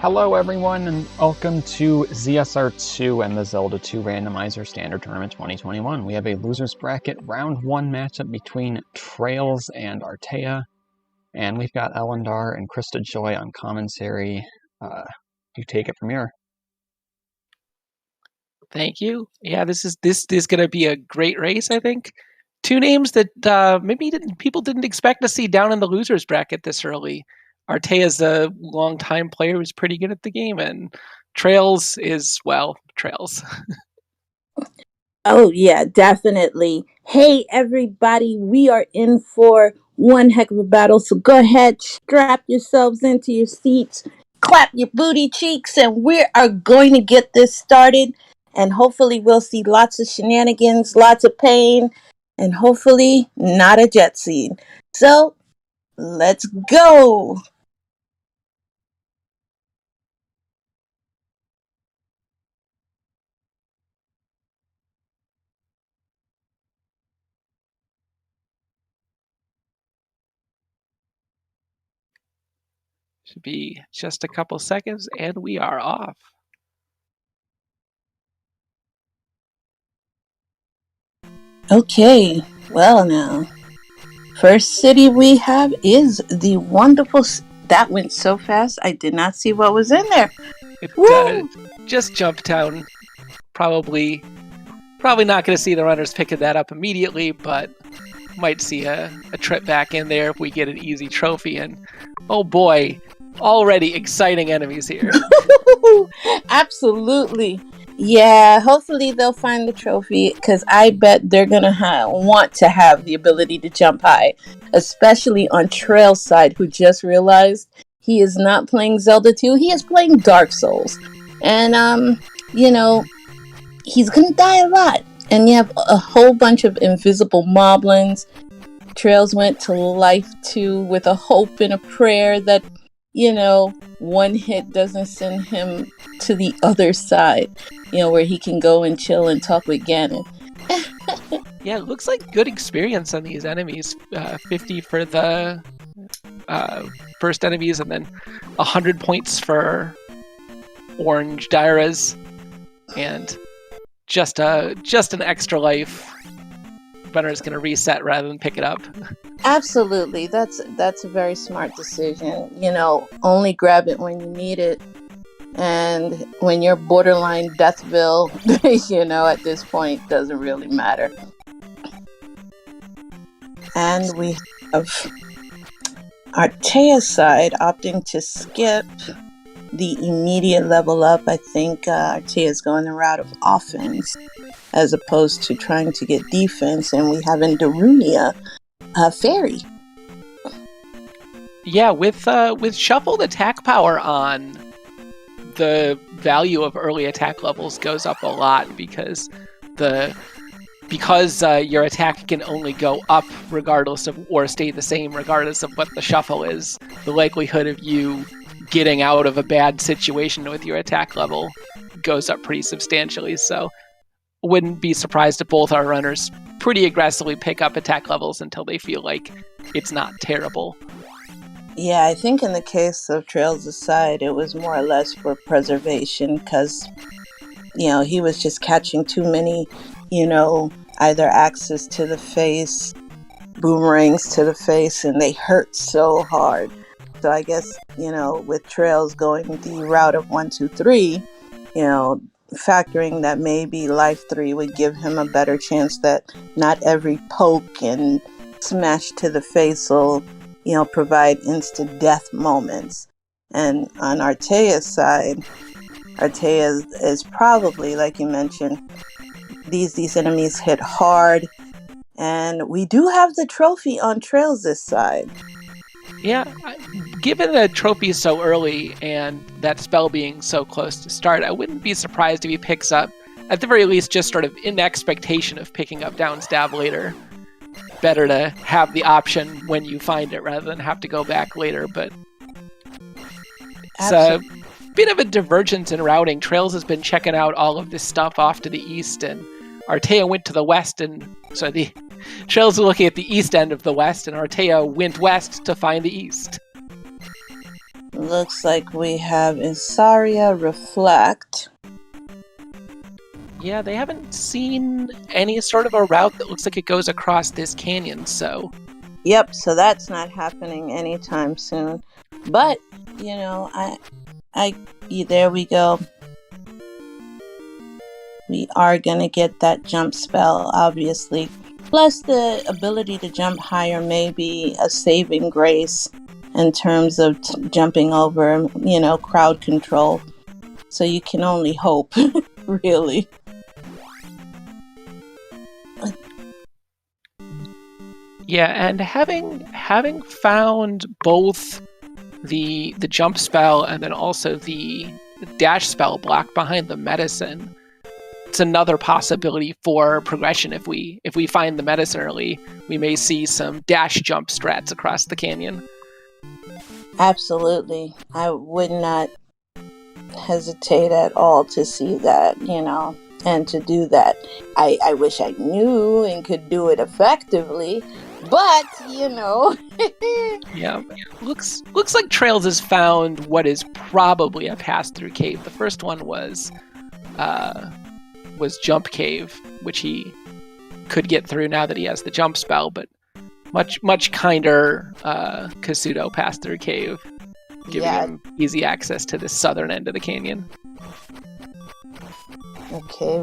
Hello everyone and welcome to ZSR2 and the Zelda 2 Randomizer Standard Tournament 2021. We have a losers bracket round 1 matchup between traiLZ and Artea, and we've got Elendar and Krista Joy on commentary. You take it from here. Thank you. Yeah, this is going to be a great race, I think. Two names that maybe people didn't expect to see down in the losers bracket this early. Artea is a long-time player who's pretty good at the game, and traiLZ is, well, traiLZ. Oh, yeah, definitely. Hey, everybody, we are in for one heck of a battle, so go ahead, strap yourselves into your seats, clap your booty cheeks, and we are going to get this started, and hopefully we'll see lots of shenanigans, lots of pain, and hopefully not a jet scene. So, let's go! Should be just a couple seconds, and we are off. Okay, well now, first city we have is the wonderful... That went so fast, I did not see what was in there. It just jumped down. Probably not going to see the runners picking that up immediately, but might see a trip back in there if we get an easy trophy. And oh boy, already exciting enemies here. Absolutely. Yeah, hopefully they'll find the trophy, because I bet they're going to want to have the ability to jump high, especially on traiLZ's side, who just realized he is not playing Zelda 2, he is playing Dark Souls. And, he's going to die a lot. And you have a whole bunch of invisible moblins. traiLZ went to life 2 with a hope and a prayer that, one hit doesn't send him to the other side, where he can go and chill and talk with Ganon. Yeah, it looks like good experience on these enemies. 50 for the first enemies, and then 100 points for orange Dairas, and just an extra life. Runner is going to reset rather than pick it up. Absolutely, that's a very smart decision. Only grab it when you need it, and when you're borderline Deathville, at this point doesn't really matter. And we have Artea's side opting to skip the immediate level up. I think Artea is going the route of offense as opposed to trying to get defense, and we have in Darunia Fairy. Yeah, with shuffled attack power on, the value of early attack levels goes up a lot because your attack can only go up regardless of, or stay the same regardless of what the shuffle is. The likelihood of you getting out of a bad situation with your attack level goes up pretty substantially. So wouldn't be surprised if both our runners pretty aggressively pick up attack levels until they feel like it's not terrible. Yeah, I think in the case of traiLZ's side, it was more or less for preservation, because, he was just catching too many, either axes to the face, boomerangs to the face, and they hurt so hard. So I guess, with traiLZ going the route of 1, 2, 3, factoring that maybe life 3 would give him a better chance that not every poke and smash to the face will, provide instant death moments. And on Artea's side, Artea is probably, like you mentioned, these enemies hit hard, and we do have the trophy on traiLZ's side. Yeah, given the trophy so early and that spell being so close to start, I wouldn't be surprised if he picks up, at the very least, just sort of in expectation of picking up down stab later. Better to have the option when you find it rather than have to go back later, but it's a bit of a divergence in routing. traiLZ has been checking out all of this stuff off to the east, and Artea went to the west, and so the traiLZ are looking at the east end of the west, and Artea went west to find the east. Looks like we have Isaria Reflect. Yeah, they haven't seen any sort of a route that looks like it goes across this canyon, so... Yep, so that's not happening anytime soon. But, there we go. We are going to get that jump spell, obviously. Plus, the ability to jump higher may be a saving grace in terms of jumping over, crowd control. So you can only hope, really. Yeah, and having found both the jump spell and then also the dash spell block behind the medicine, it's another possibility for progression. If we find the medicine early, we may see some dash jump strats across the canyon. Absolutely. I would not hesitate at all to see that, and to do that. I wish I knew and could do it effectively, but, Yeah, looks like traiLZ has found what is probably a pass-through cave. The first one was Jump Cave, which he could get through now that he has the jump spell, but much kinder Kasuto pass-through cave, giving him easy access to the southern end of the canyon. Okay.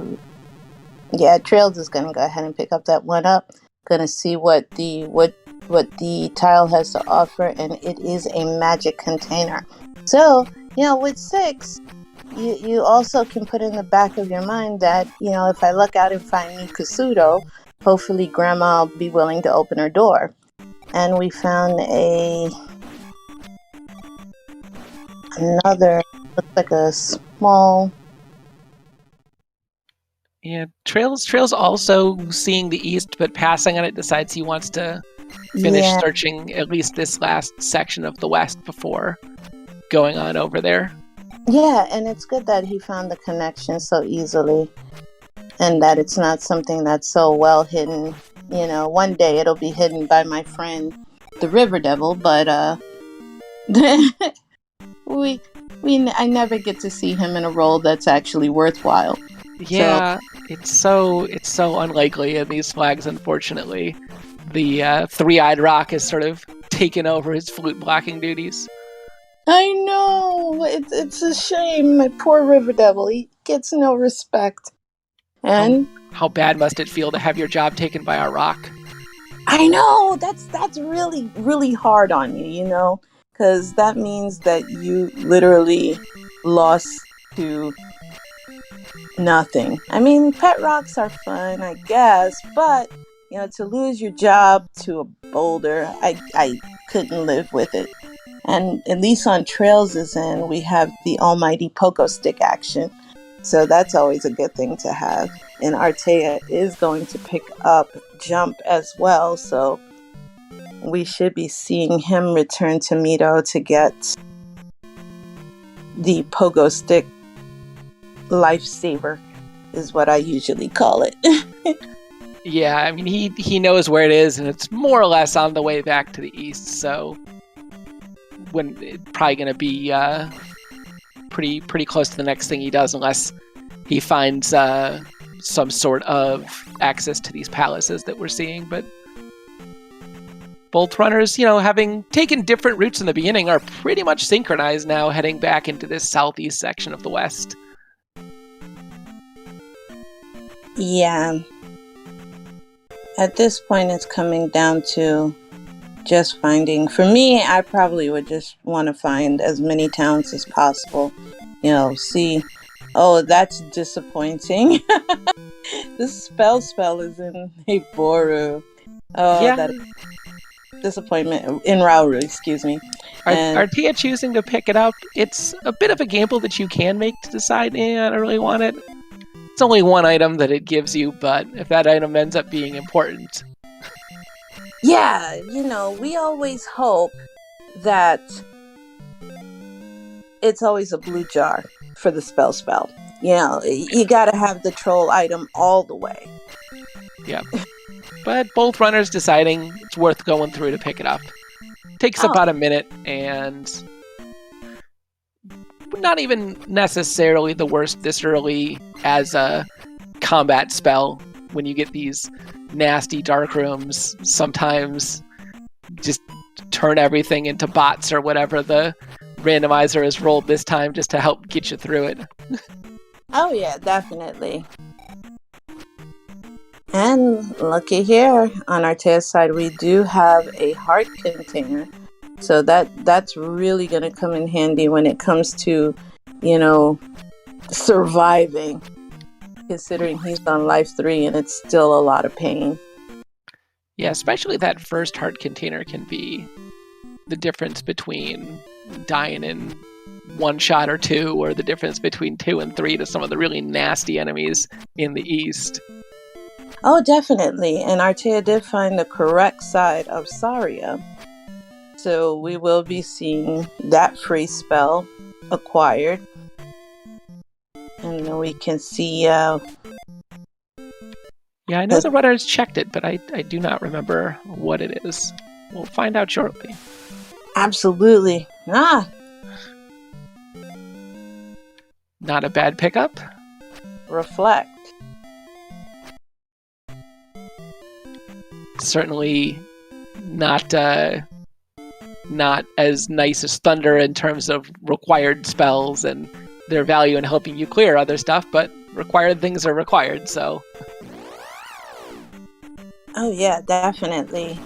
Yeah, traiLZ is going to go ahead and pick up that one up. Going to see what the tile has to offer, and it is a magic container. So, with 6, you also can put in the back of your mind that, if I look out and find new Kasuto, hopefully Grandma will be willing to open her door. And we found another, looks like a small... Yeah, traiLZ also seeing the east, but passing on it, decides he wants to finish searching at least this last section of the west before going on over there. Yeah, and it's good that he found the connection so easily, and that it's not something that's so well hidden. One day it'll be hidden by my friend, the River Devil, but I never get to see him in a role that's actually worthwhile. Yeah, it's so unlikely in these flags, unfortunately. The three-eyed rock has sort of taken over his flute blocking duties. I know! It's a shame. My poor River Devil. He gets no respect. And how bad must it feel to have your job taken by a rock? I know! That's really, really hard on you, because that means that you literally lost to nothing. I mean, pet rocks are fun, I guess, but to lose your job to a boulder, I couldn't live with it. And at least on traiLZ's end, we have the almighty pogo stick action, so that's always a good thing to have. And Artea is going to pick up jump as well, so we should be seeing him return to Mito to get the pogo stick lifesaver, is what I usually call it. Yeah, I mean, he knows where it is, and it's more or less on the way back to the east, so it's probably going to be pretty close to the next thing he does, unless he finds some sort of access to these palaces that we're seeing. But both runners, having taken different routes in the beginning, are pretty much synchronized now, heading back into this southeast section of the west. Yeah. At this point, it's coming down to just finding. For me, I probably would just want to find as many towns as possible. See, oh, that's disappointing. This spell is in Heiboru. Oh, yeah. That disappointment. In Rauru, excuse me. Artea choosing to pick it up, it's a bit of a gamble that you can make to decide, I don't really want it. It's only one item that it gives you, but if that item ends up being important... Yeah, we always hope that it's always a blue jar for the spell. You gotta have the troll item all the way. Yeah. But both runners deciding it's worth going through to pick it up. Takes about a minute, and not even necessarily the worst this early as a combat spell. When you get these nasty dark rooms, sometimes just turn everything into bots or whatever the randomizer has rolled this time just to help get you through it. Oh yeah, definitely. And looky here, on Artea's side, we do have a heart container. So that's really going to come in handy when it comes to, surviving, considering he's on life 3 and it's still a lot of pain. Yeah, especially that first heart container can be the difference between dying in 1 shot or 2, or the difference between 2 and 3 to some of the really nasty enemies in the east. Oh, definitely. And Artea did find the correct side of Saria. So we will be seeing that free spell acquired. And then we can see... Yeah, I know the runners checked it, but I do not remember what it is. We'll find out shortly. Absolutely. Not a bad pickup. Reflect. Certainly not as nice as Thunder in terms of required spells and their value in helping you clear other stuff, but required things are required, so... Oh yeah, definitely.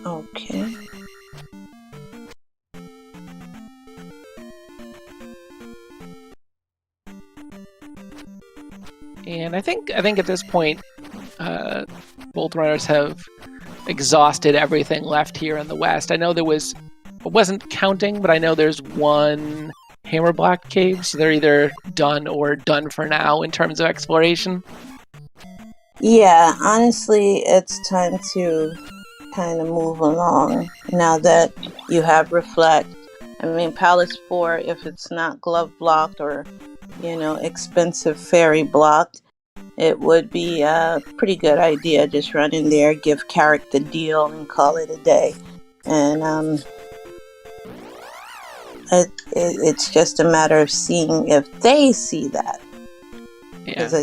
Okay. And I think at this point, both runners have exhausted everything left here in the west. I know I wasn't counting, but I know there's 1 Hammerblock cave, so they're either done or done for now in terms of exploration. Yeah, honestly, it's time to kind of move along now that you have Reflect. I mean, Palace 4, if it's not glove blocked or, expensive fairy blocked, it would be a pretty good idea. Just run in there, give Carrick the deal, and call it a day. And it's just a matter of seeing if they see that. Yeah.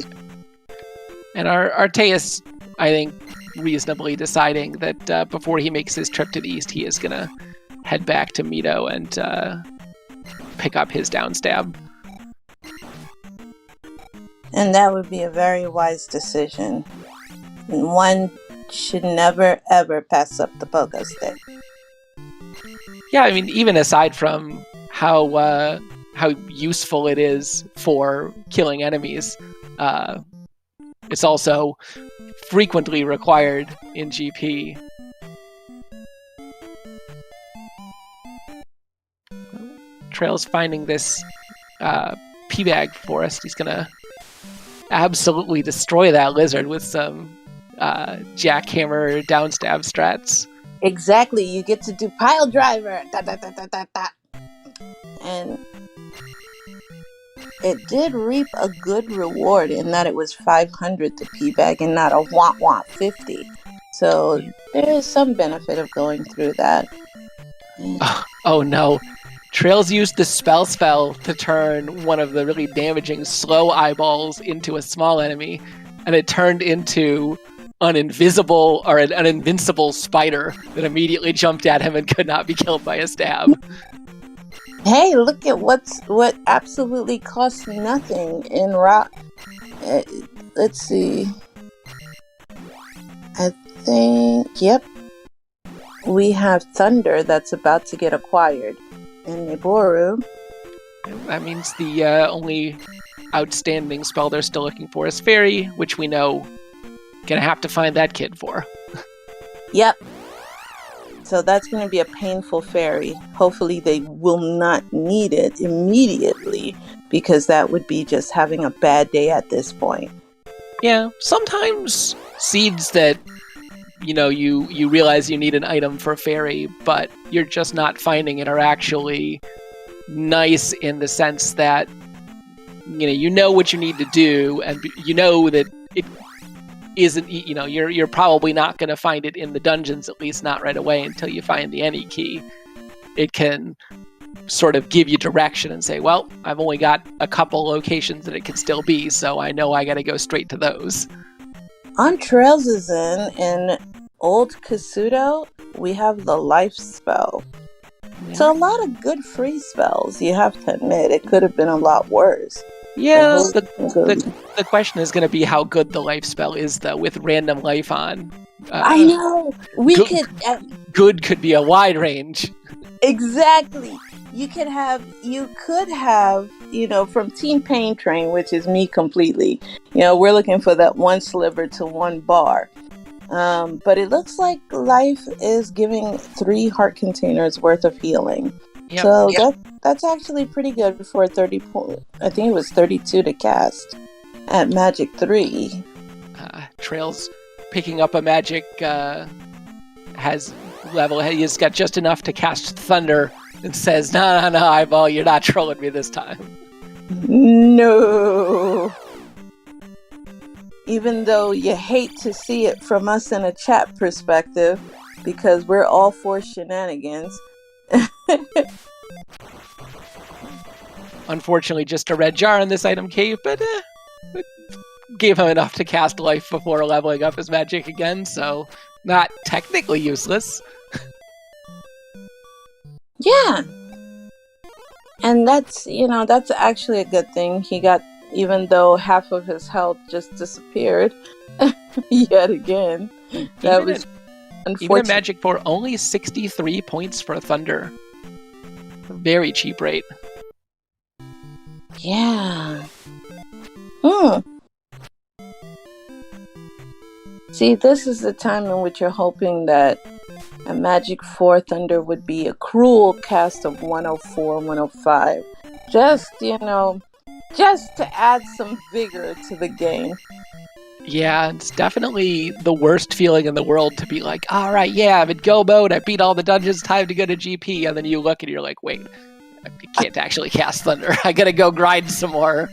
And Artea's, I think, reasonably deciding that before he makes his trip to the east, he is going to head back to Mito and pick up his downstab. And that would be a very wise decision. And one should never, ever pass up the pogo stick. Yeah, I mean, even aside from how useful it is for killing enemies, it's also frequently required in GP. Trail's finding this P-bag forest. He's gonna absolutely destroy that lizard with some jackhammer downstab strats. Exactly, you get to do pile driver. Da, da, da, da, da, da. And it did reap a good reward in that it was 500 to P-bag and not a want 50. So there is some benefit of going through that. Oh no. Trails used the spell to turn one of the really damaging slow eyeballs into a small enemy, and it turned into an invincible spider that immediately jumped at him and could not be killed by a stab. Hey, look at what absolutely costs nothing in rock. Let's see. I think, yep. We have Thunder that's about to get acquired. And Niboru. That means the only outstanding spell they're still looking for is Fairy, which we know gonna have to find that kid for. Yep. So that's going to be a painful fairy. Hopefully they will not need it immediately, because that would be just having a bad day at this point. Yeah, sometimes seeds that you realize you need an item for fairy, but you're just not finding it, are actually nice in the sense that you know what you need to do, and you know that it isn't, you're probably not going to find it in the dungeons, at least not right away until you find the any key. It can sort of give you direction and say, well, I've only got a couple locations that it can still be, so I know I got to go straight to those. On traiLZ in Old Kasuto, we have the life spell. Yeah. So a lot of good free spells, you have to admit. It could have been a lot worse. Yeah, the question is going to be how good the life spell is, though, with random life on. I know. Good could be a wide range. Exactly. You could have, from Team Pain Train, which is me completely, we're looking for that one sliver to one bar. But it looks like life is giving 3 heart containers worth of healing. Yep. So that's actually pretty good for 30 point. I think it was 32 to cast at Magic 3. traiLZ picking up a magic has level. He's got just enough to cast Thunder and says, no, Eyeball, you're not trolling me this time. No. Even though you hate to see it from us in a chat perspective, because we're all for shenanigans. Unfortunately, just a red jar in this item cave, but gave him enough to cast life before leveling up his magic again, so not technically useless. Yeah. And that's actually a good thing. He got, even though half of his health just disappeared yet again. That was unfortunate. Even in Magic 4, only 63 points for Thunder. Very cheap rate. Yeah. See, this is the time in which you're hoping that a Magic 4 Thunder would be a cruel cast of 104, 105. Just to add some vigor to the game. Yeah, it's definitely the worst feeling in the world to be like, all right, yeah, I'm in go mode, I beat all the dungeons, time to go to GP, and then you look and you're like, wait, I can't actually cast Thunder. I gotta go grind some more.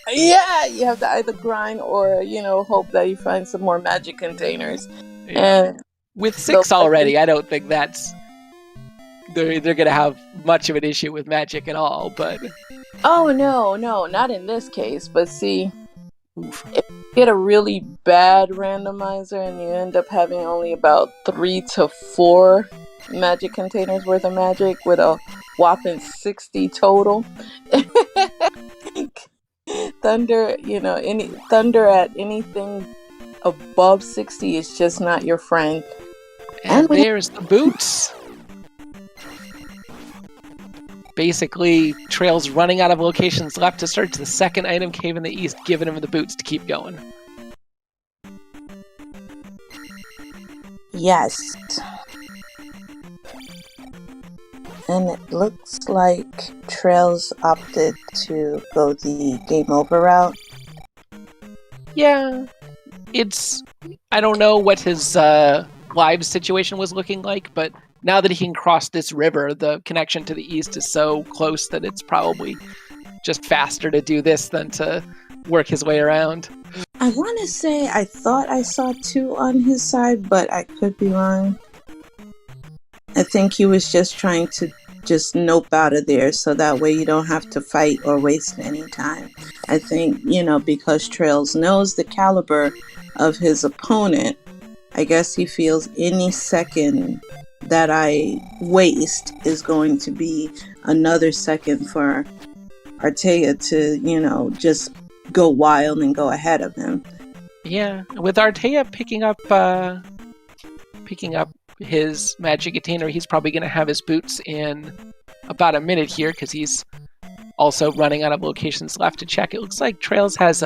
Yeah, you have to either grind or, hope that you find some more magic containers. Yeah. And with 6 already, I don't think they're gonna have much of an issue with magic at all, but... Oh, no, not in this case, but see... If you get a really bad randomizer and you end up having only about 3 to 4 magic containers worth of magic with a whopping 60 total. Thunder, any Thunder at anything above 60 is just not your friend. And there's the boots. Basically, traiLZ running out of locations left to search the second item cave in the east, giving him the boots to keep going. Yes. And it looks like traiLZ opted to go the game over route. Yeah. I don't know what his live situation was looking like, but now that he can cross this river, the connection to the east is so close that it's probably just faster to do this than to work his way around. I want to say I thought I saw 2 on his side, but I could be wrong. I think he was just trying to just nope out of there so that way you don't have to fight or waste any time. I think, because traiLZ knows the caliber of his opponent, I guess he feels any second that I waste is going to be another second for Artea to, just go wild and go ahead of him. Yeah, with Artea picking up his magic container, he's probably going to have his boots in about a minute here because he's also running out of locations left to check. It looks like traiLZ has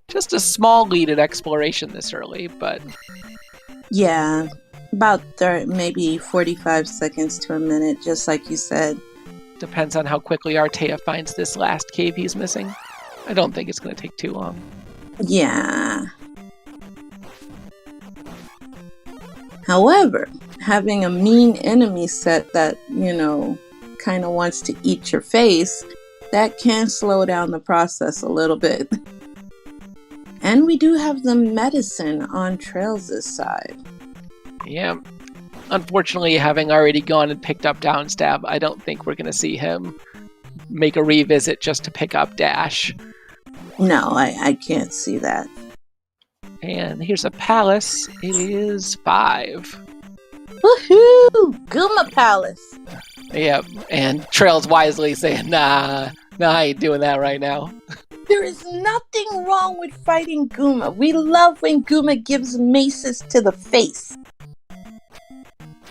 just a small lead at exploration this early, but... Yeah, about maybe 45 seconds to a minute, just like you said. Depends on how quickly Artea finds this last cave he's missing. I don't think it's going to take too long. Yeah. However, having a mean enemy set that, kind of wants to eat your face that can slow down the process a little bit. And we do have the medicine on traiLZ's side. Yeah. Unfortunately, having already gone and picked up downstab, I don't think we're going to see him make a revisit just to pick up dash. No, I can't see that. And here's a palace. It is 5. Woohoo! Gooma Palace! Yep, and traiLZ wisely saying, nah, I ain't doing that right now. There is nothing wrong with fighting Gooma. We love when Gooma gives maces to the face.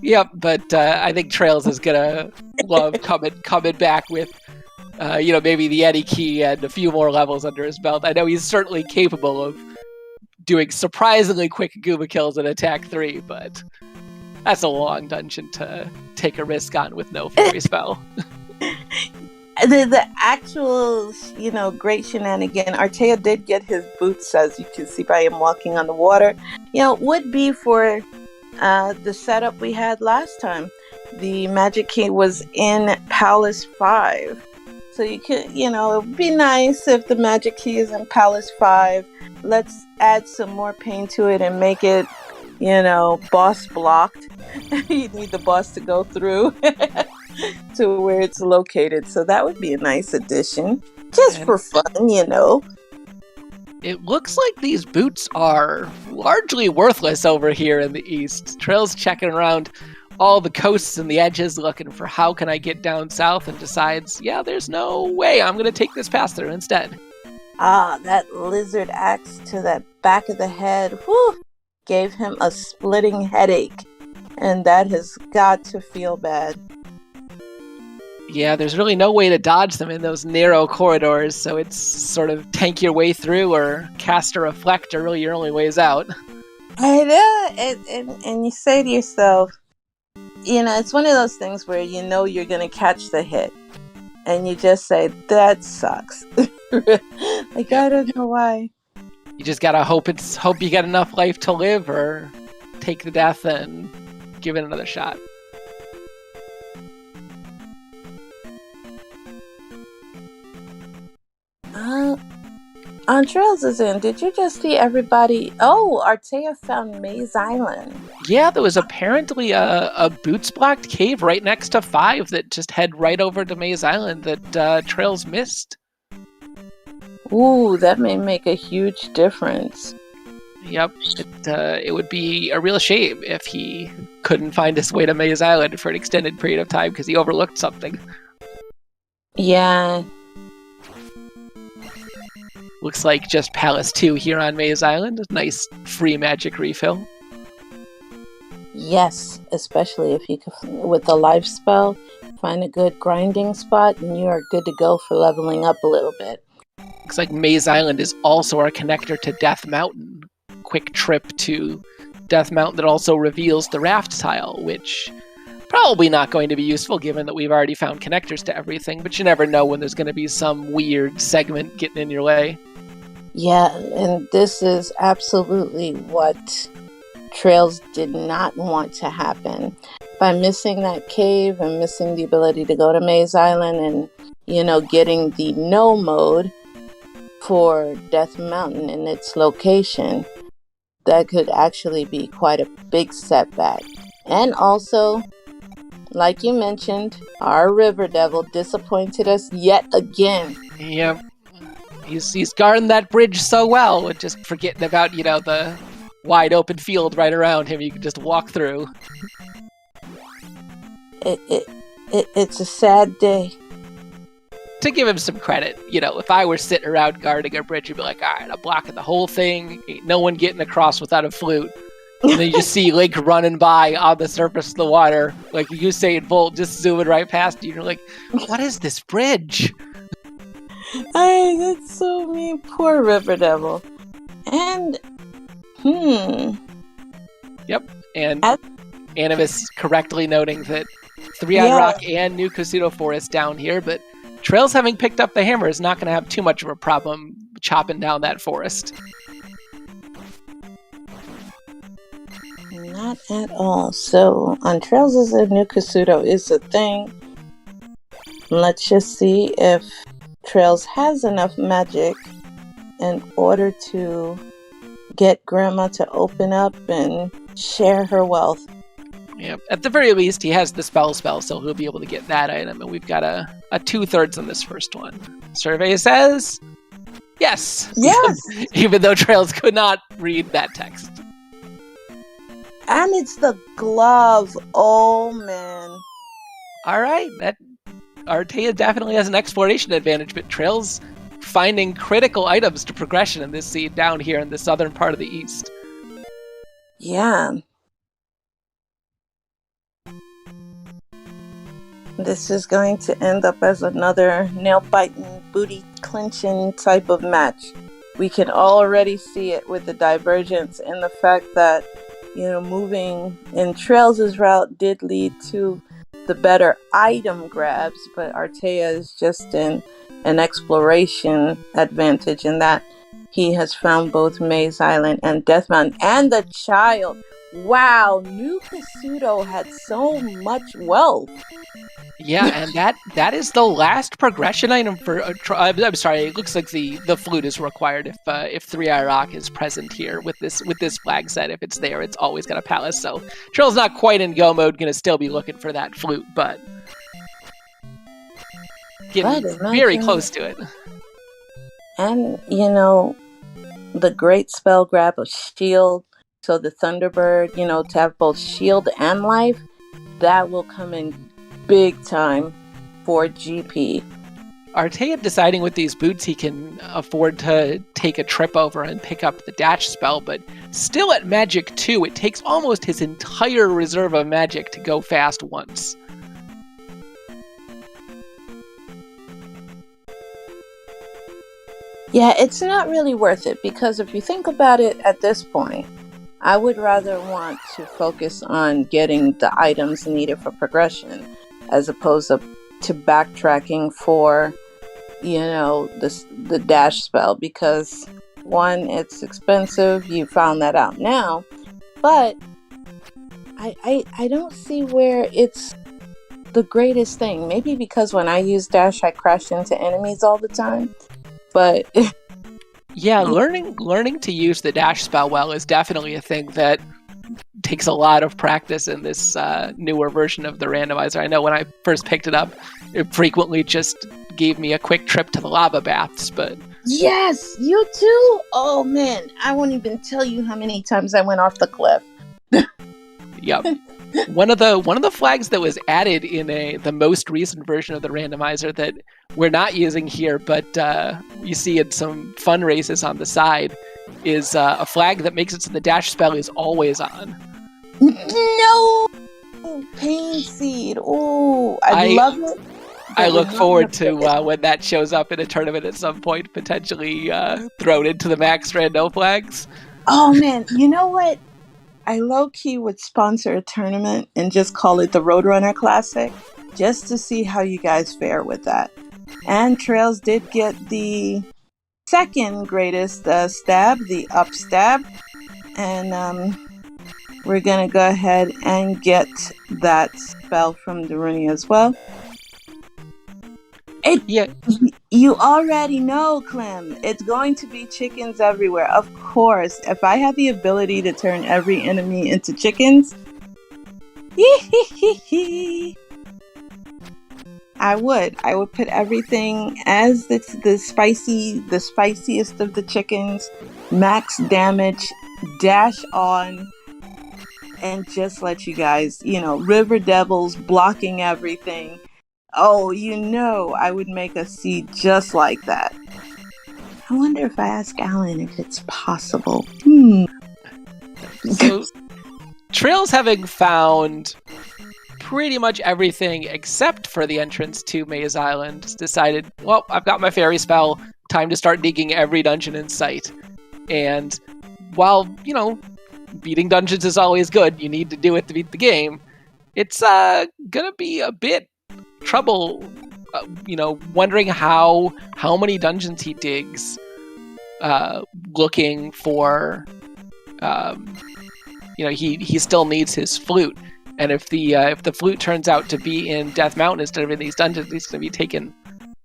Yep, but I think traiLZ is gonna love coming back with, maybe the Eddie key and a few more levels under his belt. I know he's certainly capable of doing surprisingly quick Gooma kills in Attack 3, but that's a long dungeon to take a risk on with no fairy spell. The actual, great shenanigan, Artea did get his boots, as you can see by him walking on the water. Would be for the setup we had last time. The magic key was in Palace 5. So you could, it would be nice if the magic key is in Palace 5. Let's add some more pain to it and make it, boss blocked. You need the boss to go through to where it's located. So that would be a nice addition. Just for fun, It looks like these boots are largely worthless over here in the east. traiLZ checking around all the coasts and the edges looking for how can I get down south, and decides, there's no way, I'm going to take this pass through instead. That lizard axe to that back of the head, gave him a splitting headache. And that has got to feel bad. Yeah, there's really no way to dodge them in those narrow corridors, so it's sort of tank your way through or cast a reflect are really your only ways out. I know, and you say to yourself, it's one of those things where you're going to catch the hit, and you just say, that sucks. I don't know why. You just gotta hope you got enough life to live, or take the death and give it another shot. On traiLZ's end, did you just see everybody? Oh, Artea found Maze Island. Yeah, there was apparently a boots-blocked cave right next to 5 that just head right over to Maze Island that traiLZ missed. Ooh, that may make a huge difference. Yep, it would be a real shame if he couldn't find his way to Maze Island for an extended period of time because he overlooked something. Yeah. Looks like just Palace 2 here on Maze Island. A nice free magic refill. Yes, especially if you can, with the life spell, find a good grinding spot and you are good to go for leveling up a little bit. Looks like Maze Island is also our connector to Death Mountain. Quick trip to Death Mountain that also reveals the raft tile, which probably not going to be useful given that we've already found connectors to everything, but you never know when there's going to be some weird segment getting in your way. Yeah, and this is absolutely what traiLZ did not want to happen. By missing that cave and missing the ability to go to Maze Island and, getting the no mode for Death Mountain and its location, that could actually be quite a big setback. And also, like you mentioned, our River Devil disappointed us yet again. Yep. He's guarding that bridge so well, just forgetting about, the wide open field right around him you can just walk through. It's a sad day. To give him some credit, if I were sitting around guarding a bridge, you'd be like, all right, I'm blocking the whole thing. Ain't no one getting across without a flute. And then you just see Link running by on the surface of the water, like Usain Bolt just zooming right past you. And you're like, what is this bridge? That's so mean. Poor River Devil. And, Yep. And Animus correctly noting that 3 on Rock and New Kasuto Forest down here, but traiLZ having picked up the hammer is not going to have too much of a problem chopping down that forest. Not at all. So, on traiLZ's and New Kasuto is a thing. Let's just see if Trails has enough magic in order to get Grandma to open up and share her wealth. Yeah, at the very least, he has the spell, so he'll be able to get that item, and we've got a 2/3 on this first one. Survey says yes. Yes! Even though Trails could not read that text. And it's the glove. Oh, man. All right, that Artea definitely has an exploration advantage, but Trails finding critical items to progression in this seed down here in the southern part of the east. Yeah. This is going to end up as another nail-biting, booty-clinching type of match. We can already see it with the divergence and the fact that, moving in Trails' route did lead to the better item grabs, but Artea is just in an exploration advantage in that he has found both Maze Island and Death Mountain and the child. Wow, New Kasuto had so much wealth. Yeah, and that is the last progression item for. I'm sorry, it looks like the flute is required if 3-Eye Rock is present here with this flag set. If it's there, it's always got a palace. So Trill's not quite in go mode, gonna still be looking for that flute, but getting very close to it. And the great spell grab of shield. So the Thunderbird, to have both shield and life, that will come in big time for GP. Artea deciding with these boots he can afford to take a trip over and pick up the dash spell, but still at Magic 2, it takes almost his entire reserve of magic to go fast once. Yeah, it's not really worth it, because if you think about it at this point, I would rather want to focus on getting the items needed for progression as opposed to backtracking for, the dash spell, because one, it's expensive. You found that out now, but I don't see where it's the greatest thing. Maybe because when I use dash, I crash into enemies all the time, but yeah, learning to use the dash spell well is definitely a thing that takes a lot of practice in this newer version of the randomizer. I know when I first picked it up, it frequently just gave me a quick trip to the lava baths, but... Yes, you too? Oh man, I won't even tell you how many times I went off the cliff. Yep. One of the flags that was added in the most recent version of the randomizer that we're not using here, but you see in some fun races on the side, is a flag that makes it so the dash spell is always on. No! Pain Seed. Oh, I love it. I look forward to when that shows up in a tournament at some point, potentially thrown into the max rando flags. Oh man, you know what? I low-key would sponsor a tournament and just call it the Roadrunner Classic, just to see how you guys fare with that. And Trails did get the second greatest stab, the up stab. And we're going to go ahead and get that spell from Daruni as well. You already know, Clem. It's going to be chickens everywhere. Of course, if I had the ability to turn every enemy into chickens, I would put everything as the spiciest of the chickens, max damage, dash on, and just let you guys, River Devils blocking everything. Oh, I would make a seed just like that. I wonder if I ask Alan if it's possible. So, Trails having found pretty much everything except for the entrance to Maze Island, decided, well, I've got my fairy spell, time to start digging every dungeon in sight. And while, beating dungeons is always good, you need to do it to beat the game, it's gonna be a bit trouble, wondering how many dungeons he digs, looking for, he still needs his flute, and if the flute turns out to be in Death Mountain instead of in these dungeons, he's going to be taking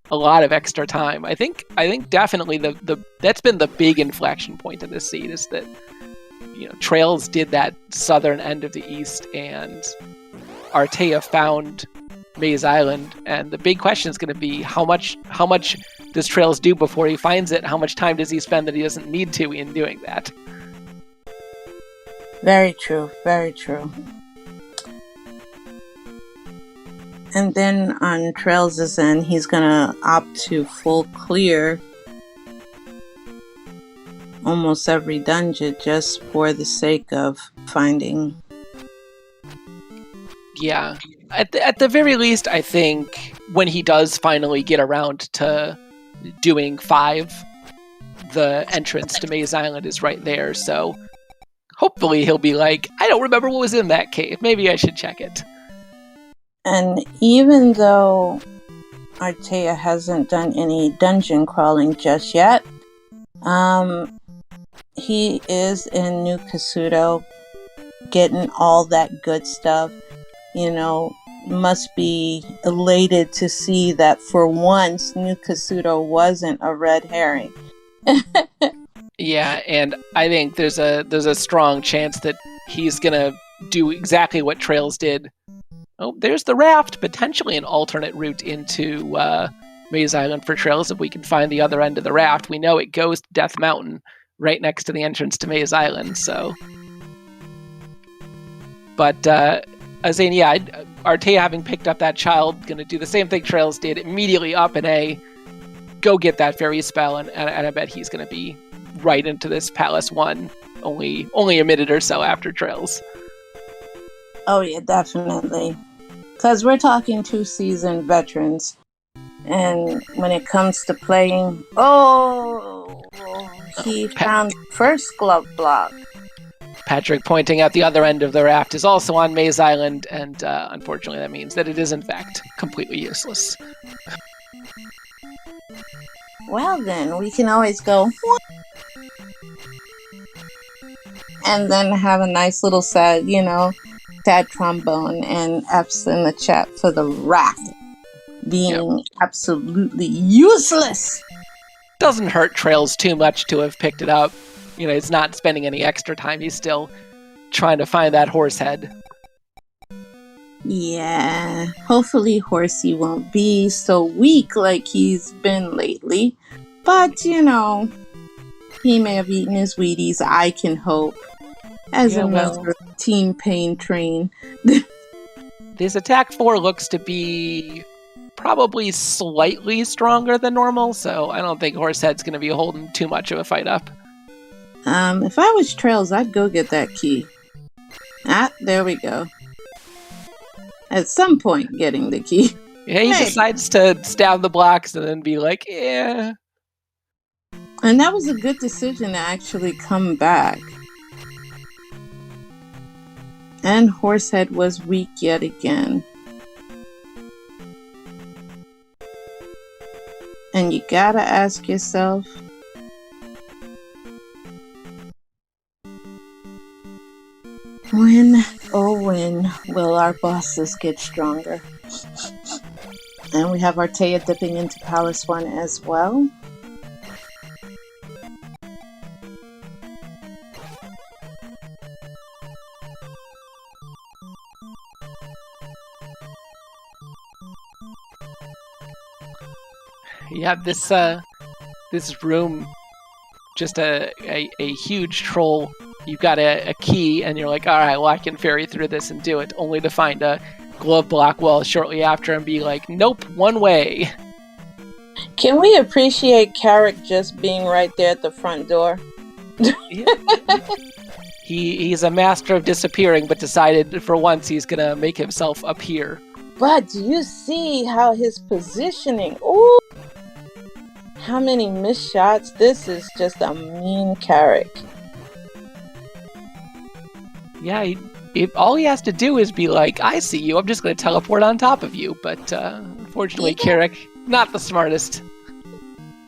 a lot of extra time. I think definitely the that's been the big inflection point in this seed, is that traiLZ did that southern end of the east, and Artea found Maze Island, and the big question is going to be how much does traiLZ do before he finds it? How much time does he spend that he doesn't need to in doing that? Very true, very true. And then on traiLZ's end, he's gonna opt to full clear almost every dungeon just for the sake of finding. Yeah, at the very least, I think when he does finally get around to doing 5, the entrance to Maze Island is right there. So hopefully he'll be like, I don't remember what was in that cave. Maybe I should check it. And even though Artea hasn't done any dungeon crawling just yet, he is in New Kasuto getting all that good stuff. Must be elated to see that for once New Kasuto wasn't a red herring. Yeah, and I think there's a strong chance that he's gonna do exactly what traiLZ did. Oh, there's the raft, potentially an alternate route into Maze Island for traiLZ if we can find the other end of the raft. We know it goes to Death Mountain, right next to the entrance to Maze Island, so. But, I was saying, yeah, Artea, having picked up that child, going to do the same thing traiLZ did, immediately up an A, go get that fairy spell, and I bet he's going to be right into this Palace 1, only a minute or so after traiLZ. Oh yeah, definitely. Because we're talking 2 seasoned veterans. And when it comes to playing, he found first glove block. Patrick pointing out the other end of the raft is also on Maze Island, and unfortunately that means that it is in fact completely useless. Well then, we can always go, and then have a nice little sad trombone and F's in the chat for the raft being absolutely useless. Doesn't hurt traiLZ too much to have picked it up. He's not spending any extra time. He's still trying to find that horse head. Yeah, hopefully Horsey won't be so weak like he's been lately. But, he may have eaten his Wheaties, I can hope. As a member of Team Pain Train. This attack 4 looks to be probably slightly stronger than normal, so I don't think Horsehead's going to be holding too much of a fight up. If I was traiLZ, I'd go get that key. There we go. At some point, getting the key. Yeah, he decides to stab the blocks and then be like, yeah. And that was a good decision to actually come back. And Horsehead was weak yet again. And you gotta ask yourself, when will our bosses get stronger? And we have Artea dipping into Palace 1 as well. Yeah, this room, just a huge troll. You've got a key, and you're like, all right, well, I can ferry through this and do it, only to find a glove block wall shortly after and be like, nope, one way. Can we appreciate Carrick just being right there at the front door? He's a master of disappearing, but decided for once he's going to make himself appear. But do you see how his positioning... Ooh! How many missed shots? This is just a mean Carrick. Yeah, all he has to do is be like, I see you, I'm just going to teleport on top of you. But unfortunately, Carrick, not the smartest.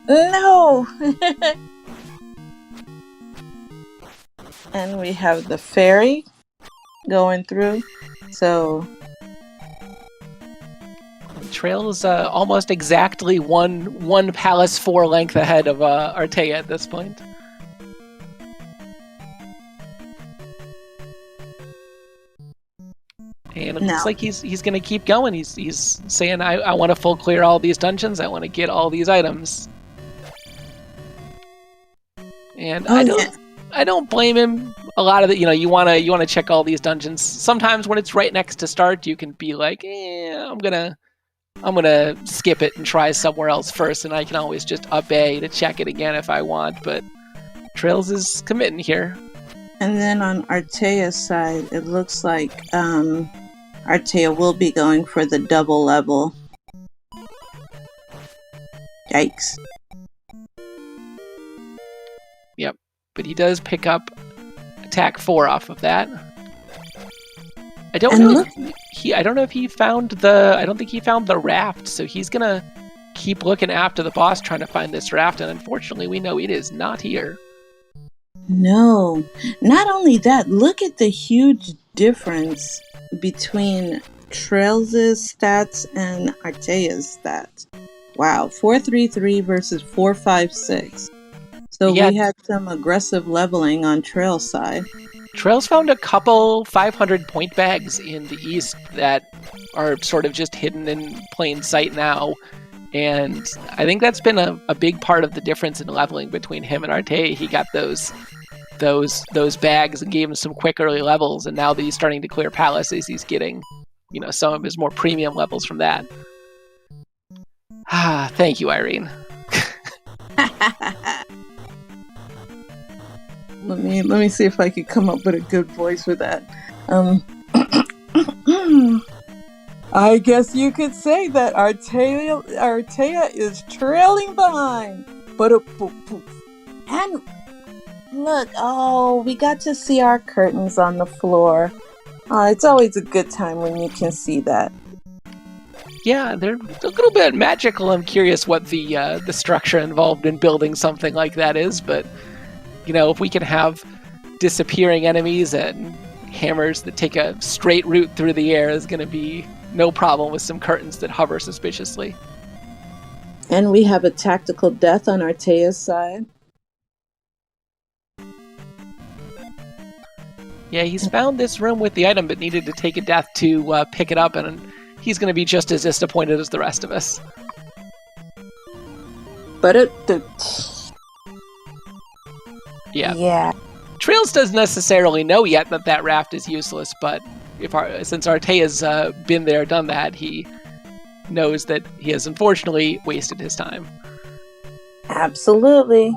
No! And we have the fairy going through. So Trail's almost exactly one palace 4 length ahead of Artea at this point. And it looks like he's going to keep going. He's saying, I want to full clear all these dungeons. I want to get all these items. And I don't blame him. A lot of you want to check all these dungeons. Sometimes when it's right next to start, you can be like, I'm gonna skip it and try somewhere else first, and I can always just up A to check it again if I want. But traiLZ is committing here. And then on Artea's side, it looks like Artea will be going for the double level. Yikes. Yep, but he does pick up attack 4 off of that. I don't know if he found I don't think he found the raft, so he's gonna keep looking after the boss trying to find this raft, and unfortunately we know it is not here. No. Not only that, look at the huge difference between traiLZ's stats and Artea's stats. Wow, 433 versus 456. So we had some aggressive leveling on Trail's side. Trail's found a couple 500 point bags in the east that are sort of just hidden in plain sight now. And I think that's been a big part of the difference in leveling between him and Artea. He got those bags and gave him some quick early levels, and now that he's starting to clear palaces, he's getting, some of his more premium levels from that. Thank you, Irene. Let me see if I could come up with a good voice for that. I guess you could say that Artea is trailing behind. And look, we got to see our curtains on the floor. It's always a good time when you can see that. Yeah, they're a little bit magical. I'm curious what the structure involved in building something like that is, but if we can have disappearing enemies and hammers that take a straight route through the air, is going to be no problem with some curtains that hover suspiciously. And we have a tactical death on Artea's side. Yeah, he's found this room with the item, but needed to take a death to pick it up, and he's going to be just as disappointed as the rest of us. But Yeah. traiLZ doesn't necessarily know yet that raft is useless, but since Artea's been there, done that, he knows that he has unfortunately wasted his time. Absolutely.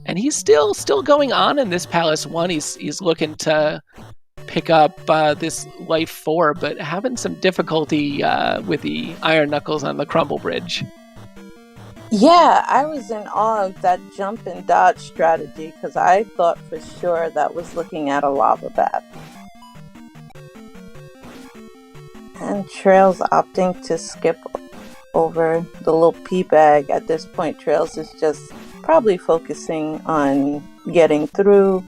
And he's still going on in this Palace 1. He's looking to pick up this Life 4, but having some difficulty with the Iron Knuckles on the Crumble Bridge. Yeah, I was in awe of that jump and dodge strategy, because I thought for sure that was looking at a lava bath. And traiLZ opting to skip over the little pea bag. At this point, traiLZ is just probably focusing on getting through,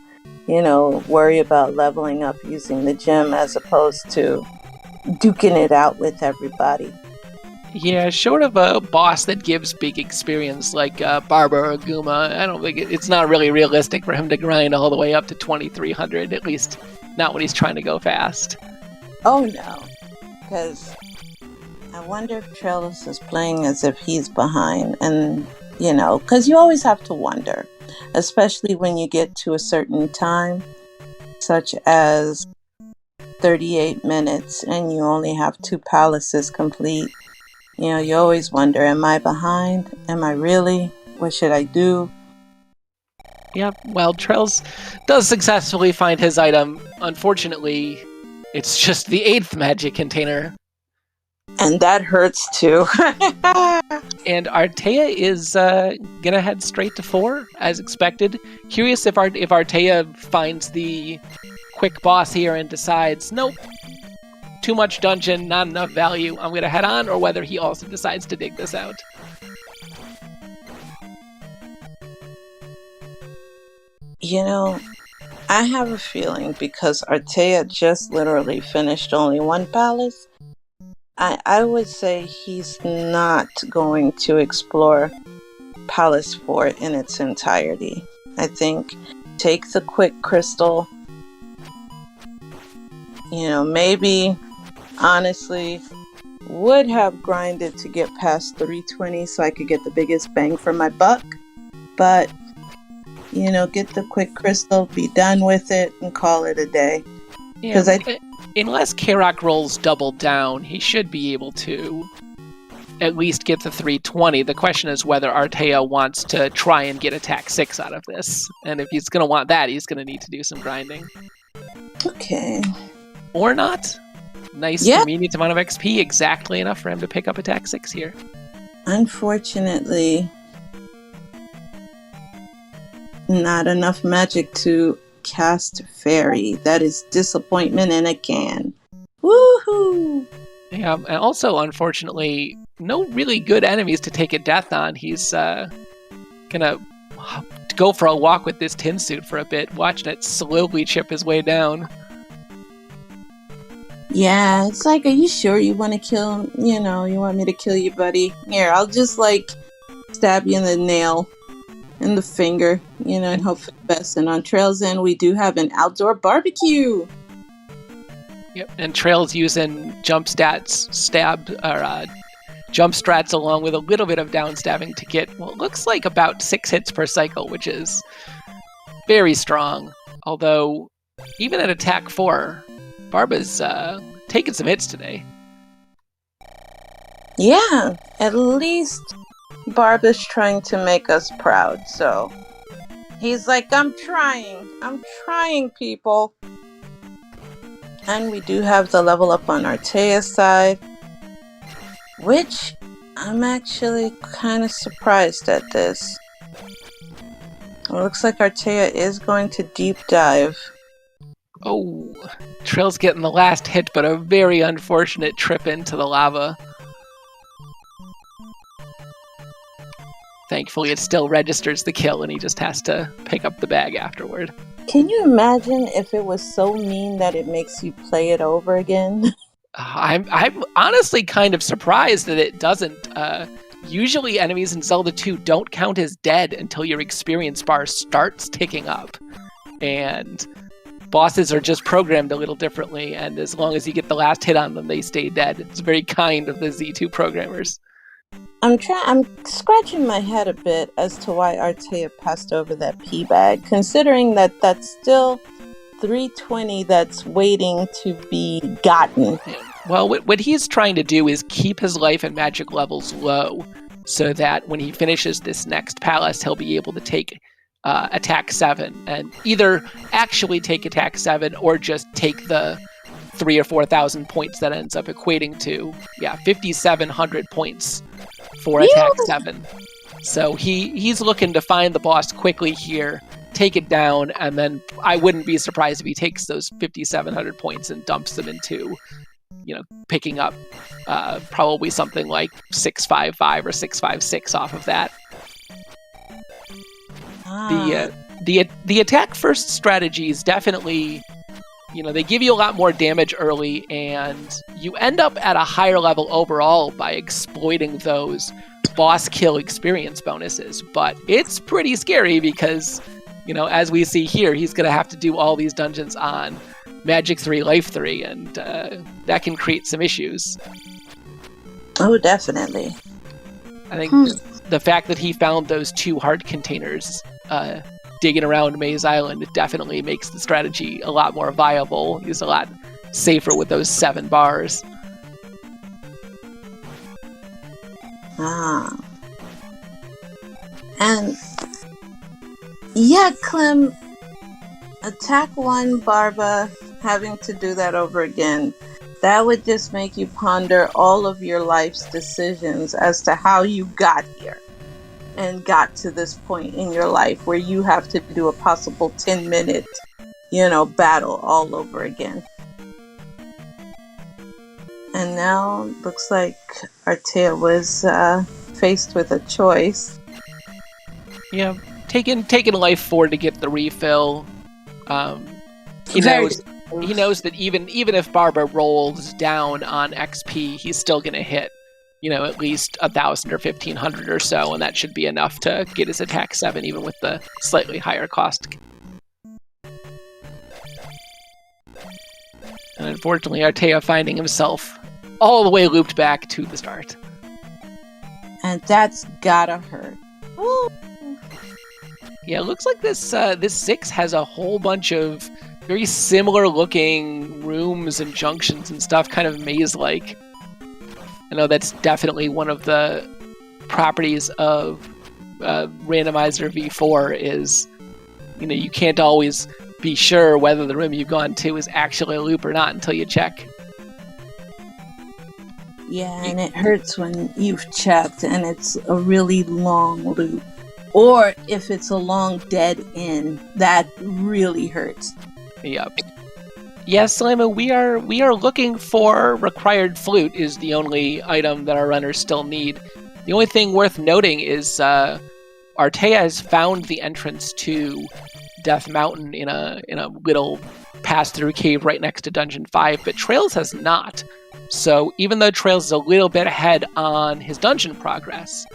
worry about leveling up using the gym as opposed to duking it out with everybody. Yeah, short of a boss that gives big experience like Barber or Guma, I don't think it's not really realistic for him to grind all the way up to 2300, at least not when he's trying to go fast. Oh no, because I wonder if traiLZ is playing as if he's behind, and because you always have to wonder, especially when you get to a certain time, such as 38 minutes, and you only have 2 palaces complete. You always wonder, am I behind? Am I really? What should I do? Yeah, well, traiLZ does successfully find his item. Unfortunately, it's just the 8th magic container. And that hurts too. And Artea is gonna head straight to 4, as expected. Curious if Artea finds the quick boss here and decides, nope, too much dungeon, not enough value, I'm gonna head on, or whether he also decides to dig this out. I have a feeling because Artea just literally finished only one palace, I would say he's not going to explore Palace 4 in its entirety. I think take the quick crystal, maybe honestly would have grinded to get past 320 so I could get the biggest bang for my buck, but get the quick crystal, be done with it, and call it a day. Because unless Karak rolls double down, he should be able to at least get the 320. The question is whether Artea wants to try and get attack 6 out of this. And if he's going to want that, he's going to need to do some grinding. Okay. Or not. Nice, convenient amount of XP, exactly enough for him to pick up attack 6 here. Unfortunately, not enough magic to cast Fairy. That is disappointment in a can. Woohoo! Yeah, and also, unfortunately, no really good enemies to take a death on. He's gonna go for a walk with this tin suit for a bit, watching it slowly chip his way down. Yeah, it's like, are you sure you want to kill him? You want me to kill you, buddy? Here, I'll just, stab you in the nail, in the finger, and hope for the best. And on traiLZ, we do have an outdoor barbecue. Yep, and traiLZ using jump strats along with a little bit of downstabbing to get what looks like about 6 hits per cycle, which is very strong. Although, even at attack 4, Barba's taking some hits today. Yeah, at least Barba's trying to make us proud, so he's like, I'm trying, people. And we do have the level up on Artea's side, which I'm actually kind of surprised at this. It looks like Artea is going to deep dive. Oh, traiLZ getting the last hit, but a very unfortunate trip into the lava. Thankfully, it still registers the kill, and he just has to pick up the bag afterward. Can you imagine if it was so mean that it makes you play it over again? I'm honestly kind of surprised that it doesn't. Usually, enemies in Zelda 2 don't count as dead until your experience bar starts ticking up. And bosses are just programmed a little differently, and as long as you get the last hit on them, they stay dead. It's very kind of the Z2 programmers. I'm scratching my head a bit as to why Artea passed over that P bag, considering that that's still 320 that's waiting to be gotten. Well, what he's trying to do is keep his life and magic levels low, so that when he finishes this next palace, he'll be able to take attack 7, and either actually take attack 7 or just take the 3,000 or 4,000 points that ends up equating to 5,700 points for attack 7. So he's looking to find the boss quickly here, take it down, and then I wouldn't be surprised if he takes those 5,700 points and dumps them into, picking up probably something like 655 or 656 off of that. The attack first strategy is definitely, they give you a lot more damage early, and you end up at a higher level overall by exploiting those boss kill experience bonuses. But it's pretty scary because, as we see here, he's going to have to do all these dungeons on Magic 3, Life 3, and that can create some issues. Oh, definitely. I think the fact that he found those 2 heart containers digging around Maze Island, it definitely makes the strategy a lot more viable. He's a lot safer with those 7 bars. And Clem, attack 1 Barba, having to do that over again, that would just make you ponder all of your life's decisions as to how you got here and got to this point in your life where you have to do a possible 10-minute, battle all over again. And now looks like Artea was faced with a choice. Yeah, taking Life 4 to get the refill He Very knows he knows that even if Barba rolls down on XP, he's still going to hit, at least 1,000 or 1,500 or so, and that should be enough to get his attack 7, even with the slightly higher cost. And unfortunately, Artea finding himself all the way looped back to the start. And that's gotta hurt. Ooh. Yeah, it looks like this 6 has a whole bunch of very similar looking rooms and junctions and stuff, kind of maze-like. I know that's definitely one of the properties of Randomizer V4 is, you can't always be sure whether the room you've gone to is actually a loop or not until you check. Yeah, and it hurts when you've checked and it's a really long loop. Or if it's a long dead end, that really hurts. Yep. Yes, Salima, we are looking for required flute is the only item that our runners still need. The only thing worth noting is Artea has found the entrance to Death Mountain in a little pass-through cave right next to Dungeon 5, but traiLZ has not. So even though traiLZ is a little bit ahead on his dungeon progress,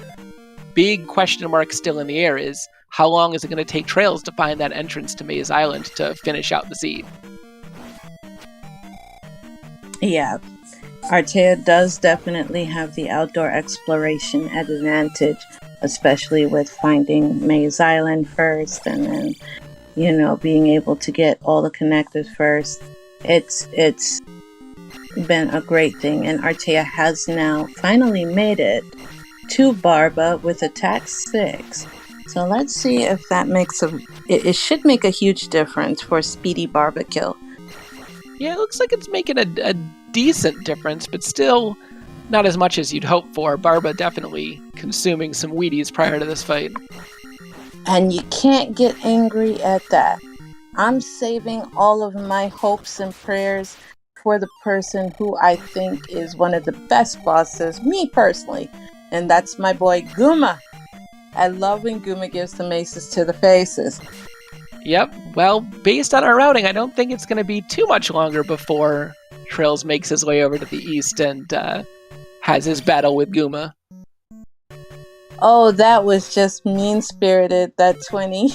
big question mark still in the air is how long is it going to take traiLZ to find that entrance to Maze Island to finish out the seed? Yeah, Artea does definitely have the outdoor exploration advantage, especially with finding Maze Island first and then, being able to get all the connectors first. It's been a great thing, and Artea has now finally made it to Barba with attack 6. So let's see if that makes it should make a huge difference for speedy Barba kill. Yeah, it looks like it's making a decent difference, but still not as much as you'd hope for. Barba definitely consuming some Wheaties prior to this fight. And you can't get angry at that. I'm saving all of my hopes and prayers for the person who I think is one of the best bosses, me personally, and that's my boy Guma. I love when Guma gives the maces to the faces. Yep, well, based on our routing, I don't think it's going to be too much longer before traiLZ makes his way over to the east and has his battle with Guma. Oh, that was just mean-spirited, that 20.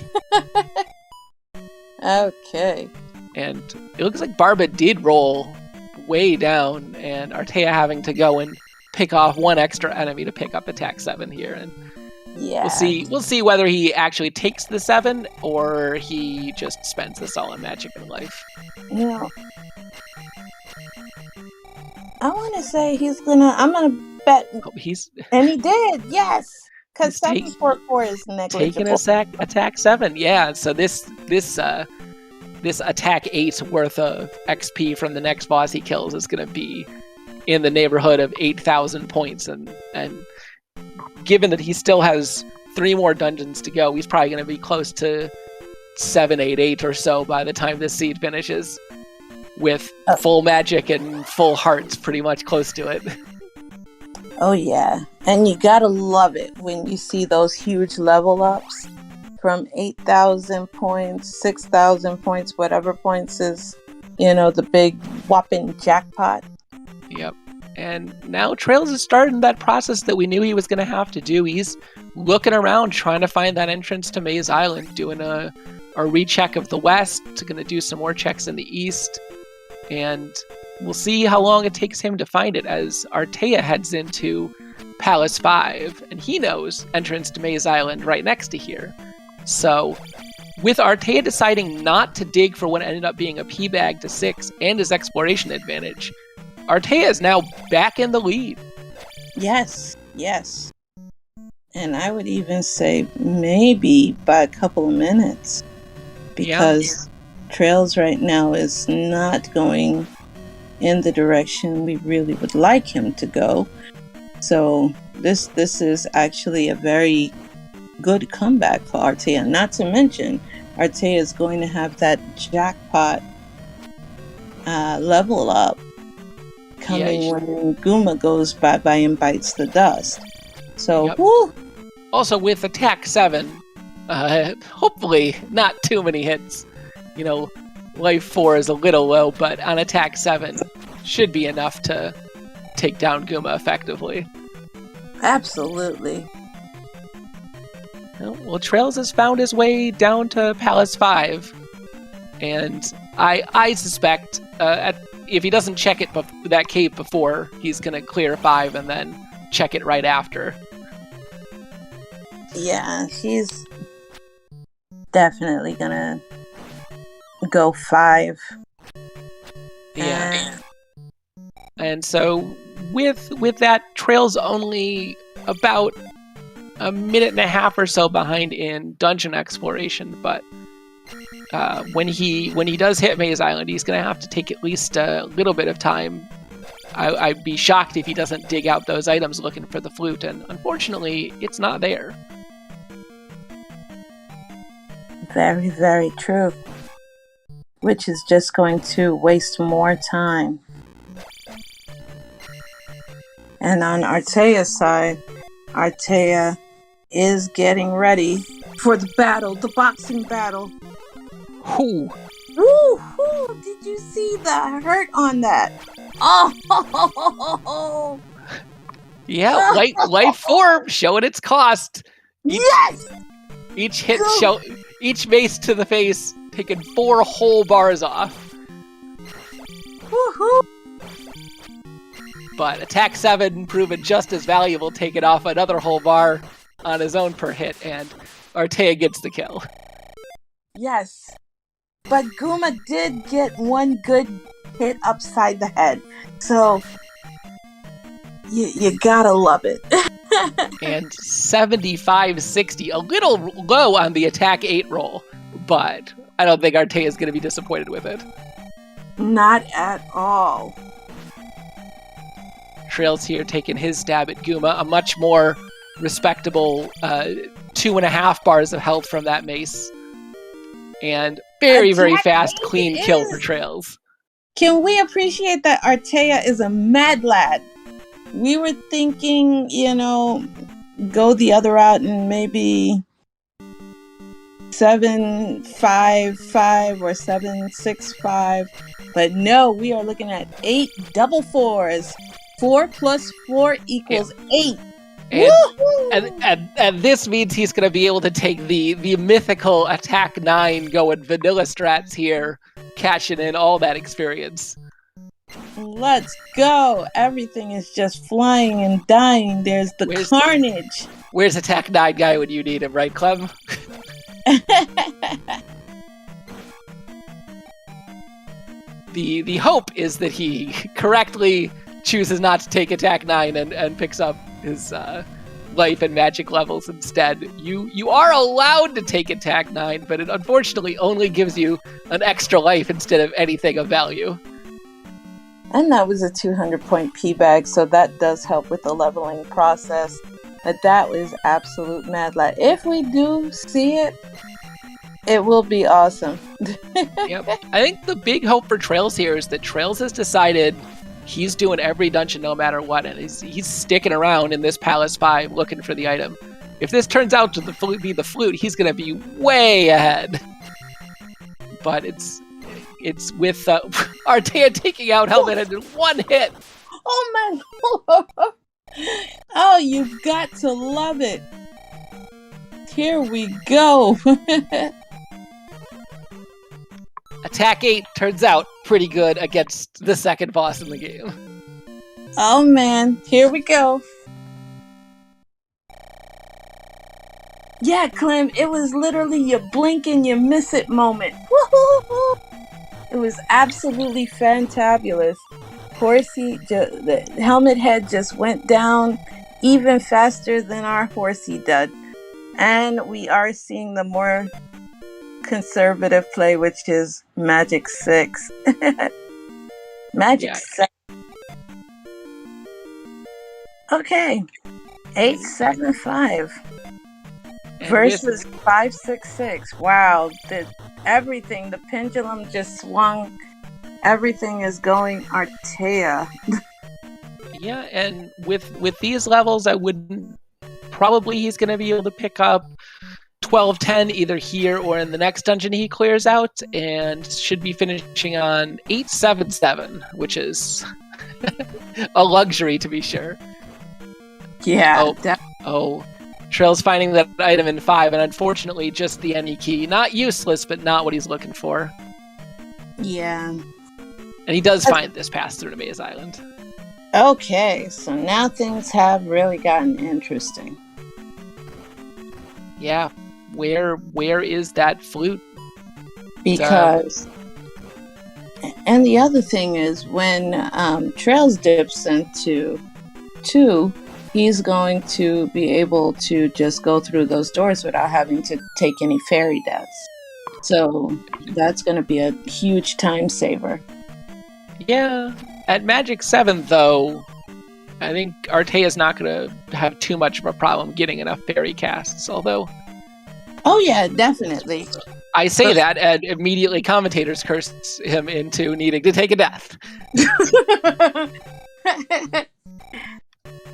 Okay. And it looks like Barba did roll way down, and Artea having to go and pick off one extra enemy to pick up attack 7 here. And yeah, we'll see whether he actually takes the 7 or he just spends this all on magic and life. I want to say I'm gonna bet. Oh, and he did, yes. Because 744 is negligible. Taking attack 7, yeah. So this attack 8's worth of XP from the next boss he kills is going to be in the neighborhood of 8,000 points, and given that he still has 3 more dungeons to go, he's probably going to be close to 788 or so by the time this seed finishes, with full magic and full hearts pretty much close to it. Oh yeah, and you gotta love it when you see those huge level ups from 8,000 points, 6,000 points, whatever points is, the big whopping jackpot. Yep. And now traiLZ is starting that process that we knew he was going to have to do. He's looking around, trying to find that entrance to Maze Island, doing a recheck of the west, going to do some more checks in the east, and we'll see how long it takes him to find it as Artea heads into Palace 5, and he knows entrance to Maze Island right next to here. So, with Artea deciding not to dig for what ended up being a P-bag to 6 and his exploration advantage, Artea is now back in the lead. Yes. And I would even say maybe by a couple of minutes, because traiLZ right now is not going in the direction we really would like him to go. So this is actually a very good comeback for Artea. Not to mention, Artea is going to have that jackpot level up coming when Guma goes by and bites the dust. So, woo! Also with attack 7, hopefully not too many hits. life 4 is a little low, but on attack 7 should be enough to take down Guma effectively. Absolutely. Well, traiLZ has found his way down to Palace 5, and I suspect if he doesn't check it that cave before, he's going to clear 5 and then check it right after. Yeah, he's definitely going to go 5. Yeah. And so with that, traiLZ only about a minute and a half or so behind in dungeon exploration, but when he does hit Maze Island, he's going to have to take at least a little bit of time. I'd be shocked if he doesn't dig out those items looking for the flute, and unfortunately, it's not there. Very, very true. Which is just going to waste more time. And on Artea's side, Artea is getting ready for the battle, the boxing battle. Ooh. Ooh, did you see the hurt on that? Oh! Yeah, life 4 showing its cost. Yes! Each hit each mace to the face, taking 4 whole bars off. Woohoo! But attack 7 proven just as valuable, taking off another whole bar on his own per hit, and Artea gets the kill. Yes. But Guma did get one good hit upside the head. So, you gotta love it. And 75-60, a little low on the attack 8 roll, but I don't think Artea is going to be disappointed with it. Not at all. traiLZ here taking his stab at Guma, a much more respectable 2.5 bars of health from that mace. And very, very fast, clean kill for traiLZ. Can we appreciate that Artea is a mad lad? We were thinking, go the other route and maybe 7-5-5 or 7-6-5. But no, we are looking at 8 double 4s. 4 plus 4 equals 8. And this means he's going to be able to take the mythical attack 9 going vanilla strats here, cashing in all that experience. Let's go. Everything is just flying and dying. There's carnage. Where's attack 9 guy when you need him, right, Clem? The hope is that he correctly chooses not to take attack 9 and picks up his life and magic levels instead. You are allowed to take attack 9, but it unfortunately only gives you an extra life instead of anything of value. And that was a 200-point P-bag, so that does help with the leveling process. But that was absolute mad lad. If we do see it, it will be awesome. Yep. I think the big hope for traiLZ here is that traiLZ has decided he's doing every dungeon no matter what, and he's sticking around in this Palace 5 looking for the item. If this turns out to be the flute, he's going to be way ahead. But it's with Artea taking out Helmet in one hit. Oh my lord! Oh, you've got to love it. Here we go. Attack 8 turns out pretty good against the second boss in the game. Oh man, here we go. Yeah, Clem, it was literally your blink and you miss it moment. Woo-hoo-hoo. It was absolutely fantabulous. Horsey, the helmet head just went down even faster than our Horsey did. And we are seeing the more conservative play, which is Magic 6. Magic 6. Okay. 8-7-5 versus 5-6-6. Wow. Everything, the pendulum just swung. Everything is going Artea. Yeah, and with these levels, I wouldn't. Probably he's going to be able to pick up 12-10 either here or in the next dungeon he clears out, and should be finishing on 8-7-7, which is a luxury to be sure. Yeah. Trail's finding that item in 5, and unfortunately just the any key. Not useless, but not what he's looking for. Yeah. And he does find this pass through to Maze Island. Okay, so now things have really gotten interesting. Yeah. Where is that flute? Because... And the other thing is, when traiLZ dips into 2, he's going to be able to just go through those doors without having to take any fairy deaths. So that's going to be a huge time saver. Yeah. At Magic 7, though, I think Artea is not going to have too much of a problem getting enough fairy casts, although... Oh yeah, definitely. I say that, and immediately commentators curse him into needing to take a death.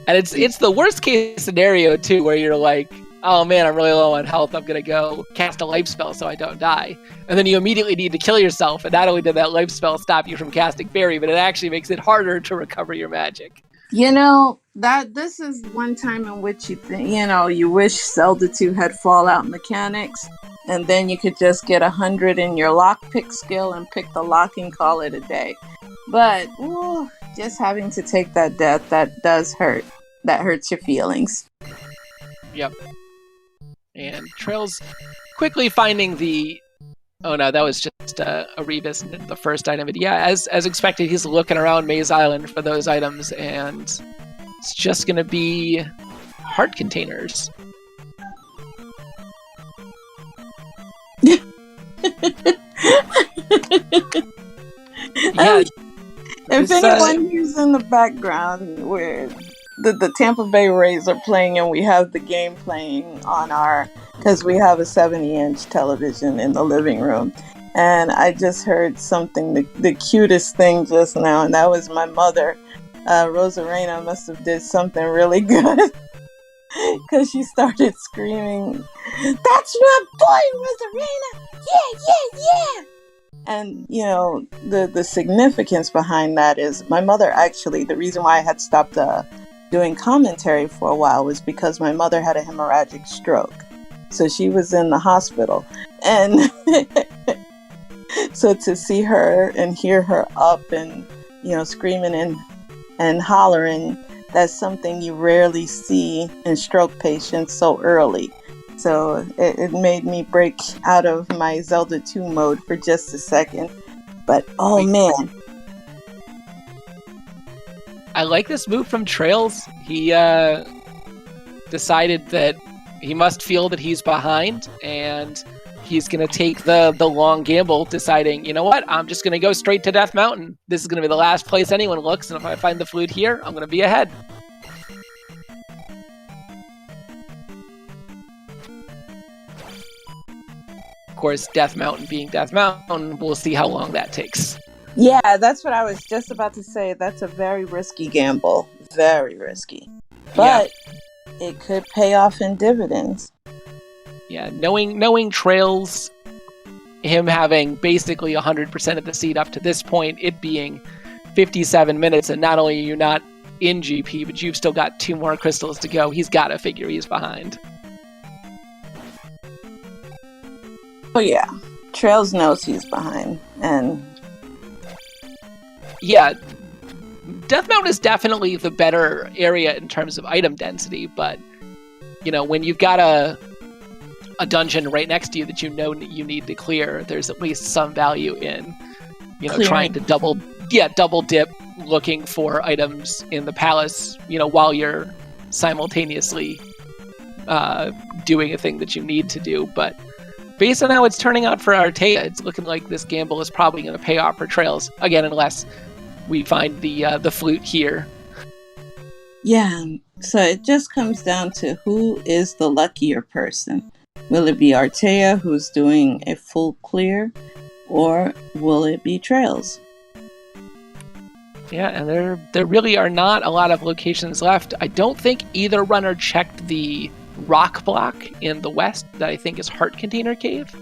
And it's the worst case scenario, too, where you're like, oh man, I'm really low on health, I'm going to go cast a life spell so I don't die. And then you immediately need to kill yourself, and not only did that life spell stop you from casting fairy, but it actually makes it harder to recover your magic. You know, this is one time in which you wish Zelda 2 had Fallout mechanics, and then you could just get 100 in your lockpick skill and pick the lock and call it a day. But, just having to take that death, that does hurt. That hurts your feelings. Yep. And trail's quickly finding the... Oh no, that was just a revisit of the first item. But yeah, as expected, he's looking around Maze Island for those items, and it's just going to be heart containers. Yeah. If anyone hears in the background where the Tampa Bay Rays are playing and we have the game playing on because we have a 70-inch television in the living room. And I just heard something, the cutest thing just now, and that was my mother. Rosarena must have did something really good because she started screaming, "That's my boy, Rosarena! Yeah, yeah, yeah!" And, the significance behind that is my mother actually, the reason why I had stopped doing commentary for a while was because my mother had a hemorrhagic stroke. So she was in the hospital. And so to see her and hear her up and, screaming and hollering, that's something you rarely see in stroke patients so early. So it made me break out of my Zelda 2 mode for just a second. But, oh man. I like this move from traiLZ. He decided that he must feel that he's behind, and he's going to take the long gamble, deciding, you know what, I'm just going to go straight to Death Mountain. This is going to be the last place anyone looks, and if I find the flute here, I'm going to be ahead. Of course, Death Mountain being Death Mountain, we'll see how long that takes. Yeah, that's what I was just about to say. That's a very risky gamble. Very risky. But it could pay off in dividends. Yeah, knowing traiLZ, him having basically 100% of the seed up to this point, it being 57 minutes, and not only are you not in GP, but you've still got 2 more crystals to go, he's got to figure he's behind. Oh yeah, traiLZ knows he's behind, and... Yeah, Death Mountain is definitely the better area in terms of item density, but, when you've got a dungeon right next to you that you need to clear, there's at least some value in, trying to double dip, looking for items in the palace, while you're simultaneously doing a thing that you need to do. But based on how it's turning out for Artea, it's looking like this gamble is probably going to pay off for traiLZ, again, unless we find the flute here. Yeah, so it just comes down to who is the luckier person. Will it be Artea, who's doing a full clear, or will it be traiLZ? Yeah, and there really are not a lot of locations left. I don't think either runner checked the rock block in the west that I think is Heart Container Cave.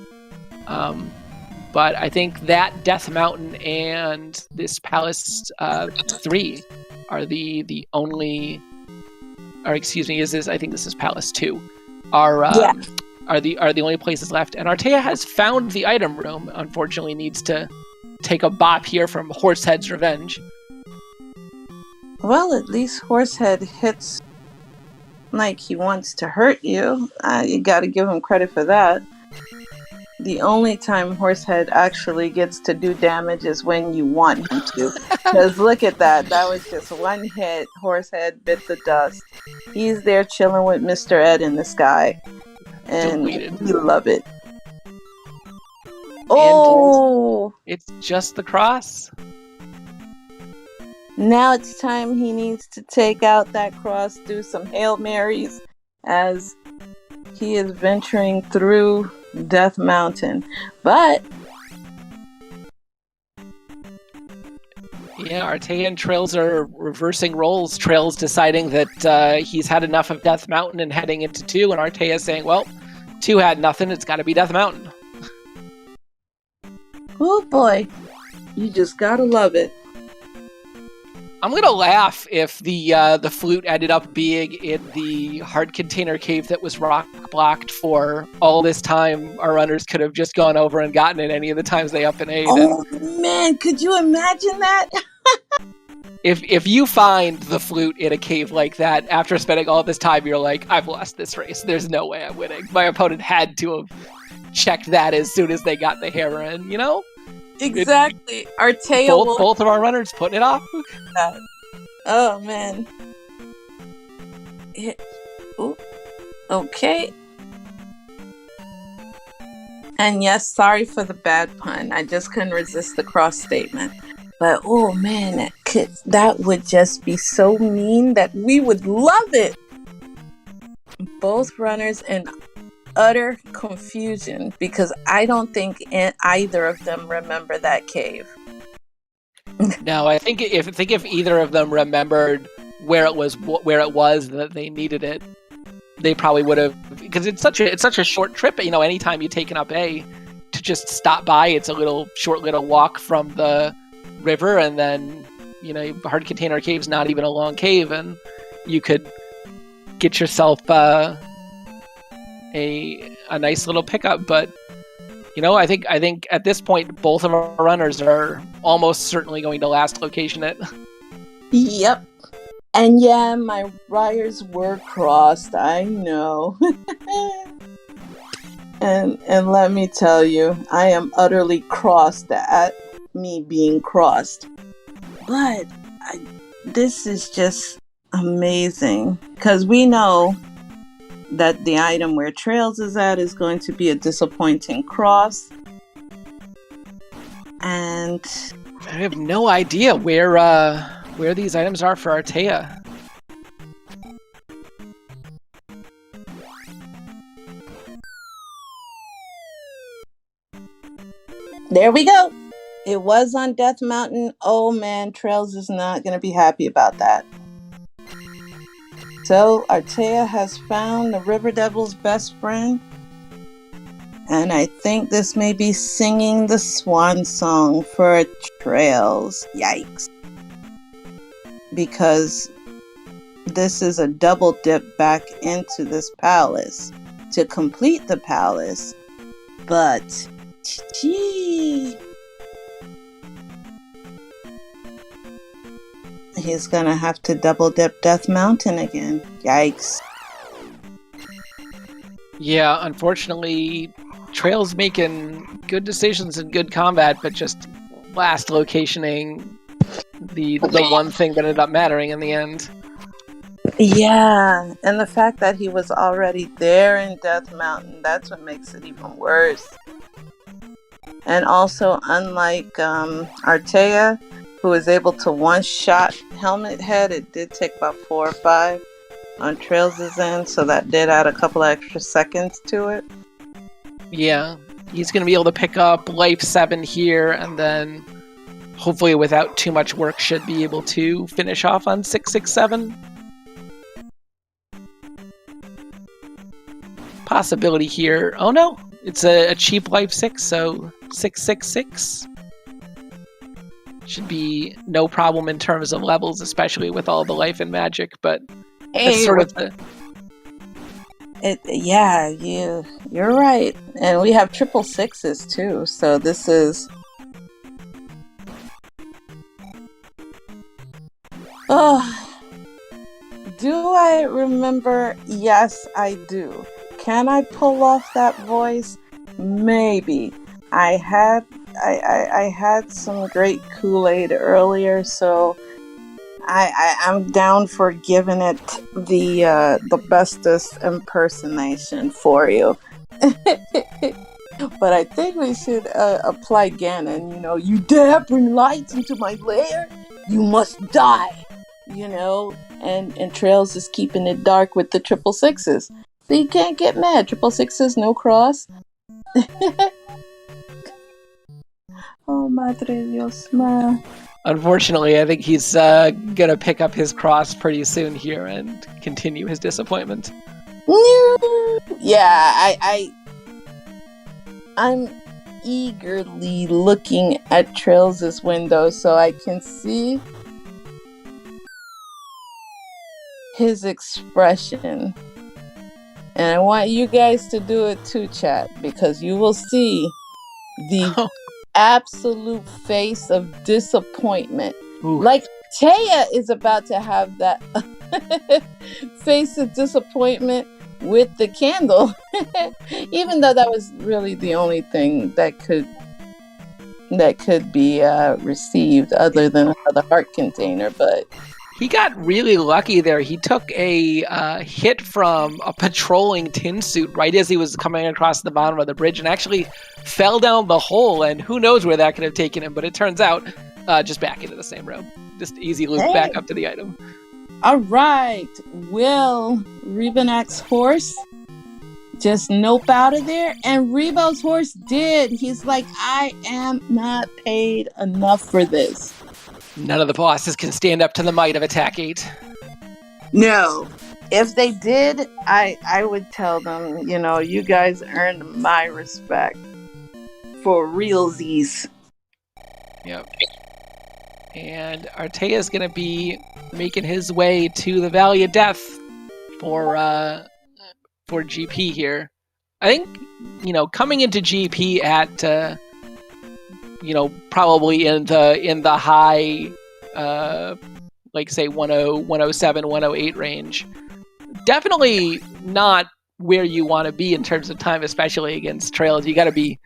But I think that Death Mountain and this Palace 3 are the only, or excuse me, I think this is Palace 2, are the only places left. And Artea has found the item room. Unfortunately, needs to take a bop here from Horsehead's Revenge. Well, at least Horsehead hits like he wants to hurt you. You got to give him credit for that. The only time Horsehead actually gets to do damage is when you want him to. Because look at that. That was just one hit. Horsehead bit the dust. He's there chilling with Mr. Ed in the sky. And we love it. Oh! It's just the cross. Now it's time he needs to take out that cross, do some Hail Marys as he is venturing through Death Mountain. But yeah, Artea and traiLZ are reversing roles. traiLZ deciding that he's had enough of Death Mountain and heading into 2, and Artea saying, well, 2 had nothing, it's got to be Death Mountain. Oh boy, you just gotta love it. I'm gonna laugh if the flute ended up being in the Heart Container Cave that was rock blocked for all this time. Our runners could have just gone over and gotten it any of the times they up and ate. Oh man, could you imagine that? If you find the flute in a cave like that after spending all this time, you're like, I've lost this race. There's no way I'm winning. My opponent had to have checked that as soon as they got the hammer in, you know? Exactly. Artea both of our runners putting it off. Oh man. Ooh. Okay. And yes, sorry for the bad pun. I just couldn't resist the cross statement. But oh man, that would just be so mean that we would love it. Both runners in utter confusion because I don't think either of them remember that cave. No, I think if either of them remembered where it was that they needed it, they probably would have, because it's such a short trip. You know, anytime you take an up A to just stop by, it's a short little walk from the river, and then Heart Container Cave's not even a long cave, and you could get yourself a nice little pickup. But I think at this point both of our runners are almost certainly going to last location it. Yep. And yeah, my wires were crossed, I know. and let me tell you, I am utterly crossed at me being crossed. But this is just amazing, because we know that the item where traiLZ is at is going to be a disappointing cross. And I have no idea where these items are for Artea. There we go. It was on Death Mountain. Oh man, traiLZ is not going to be happy about that. So Artea has found the River Devil's best friend. And I think this may be singing the swan song for traiLZ. Yikes. Because this is a double dip back into this palace to complete the palace. But he's gonna have to double dip Death Mountain again. Yikes. Yeah, unfortunately, traiLZ making good decisions in good combat, but just last locationing the one thing that ended up mattering in the end. Yeah, and the fact that he was already there in Death Mountain, that's what makes it even worse. And also, unlike Artea, who was able to one-shot Helmet Head, it did take about 4 or 5 on traiLZ's end, so that did add a couple extra seconds to it. Yeah, he's going to be able to pick up Life 7 here, and then hopefully without too much work should be able to finish off on 667. possibility here. Oh no, it's a cheap life 6, so 666. Should be no problem in terms of levels, especially with all the life and magic, but that's sort of the... Yeah, you're right. And we have 666s too, so this is... Oh, do I remember? Yes, I do. Can I pull off that voice? Maybe. I had some great Kool-Aid earlier, so I'm down for giving it the bestest impersonation for you. But I think we should apply Ganon. You dare bring lights into my lair? You must die. And traiLZ is keeping it dark with the 666s. So you can't get mad. 666s, no cross. Oh, madre Dios, man. Unfortunately, I think he's gonna pick up his cross pretty soon here and continue his disappointment. Yeah, I'm eagerly looking at traiLZ's window so I can see his expression. And I want you guys to do it too, chat, because you will see the absolute face of disappointment. Ooh. Like Taya is about to have that face of disappointment with the candle. Even though that was really the only thing that could be received other than the heart container, but he got really lucky there. He took a hit from a patrolling tin suit right as he was coming across the bottom of the bridge and actually fell down the hole, and who knows where that could have taken him, but it turns out just back into the same room. Just easy loop back up to the item. All right. Will Rebenak's horse just nope out of there? And Rebo's horse did. He's like, I am not paid enough for this. None of the bosses can stand up to the might of Attack 8. No. If they did, I would tell them, you guys earned my respect. For realsies. Yep. And Artea is going to be making his way to the Valley of Death for GP here. I think, coming into GP at probably in the high, like say 107, 108 range. Definitely not where you want to be in terms of time, especially against traiLZ. You got to be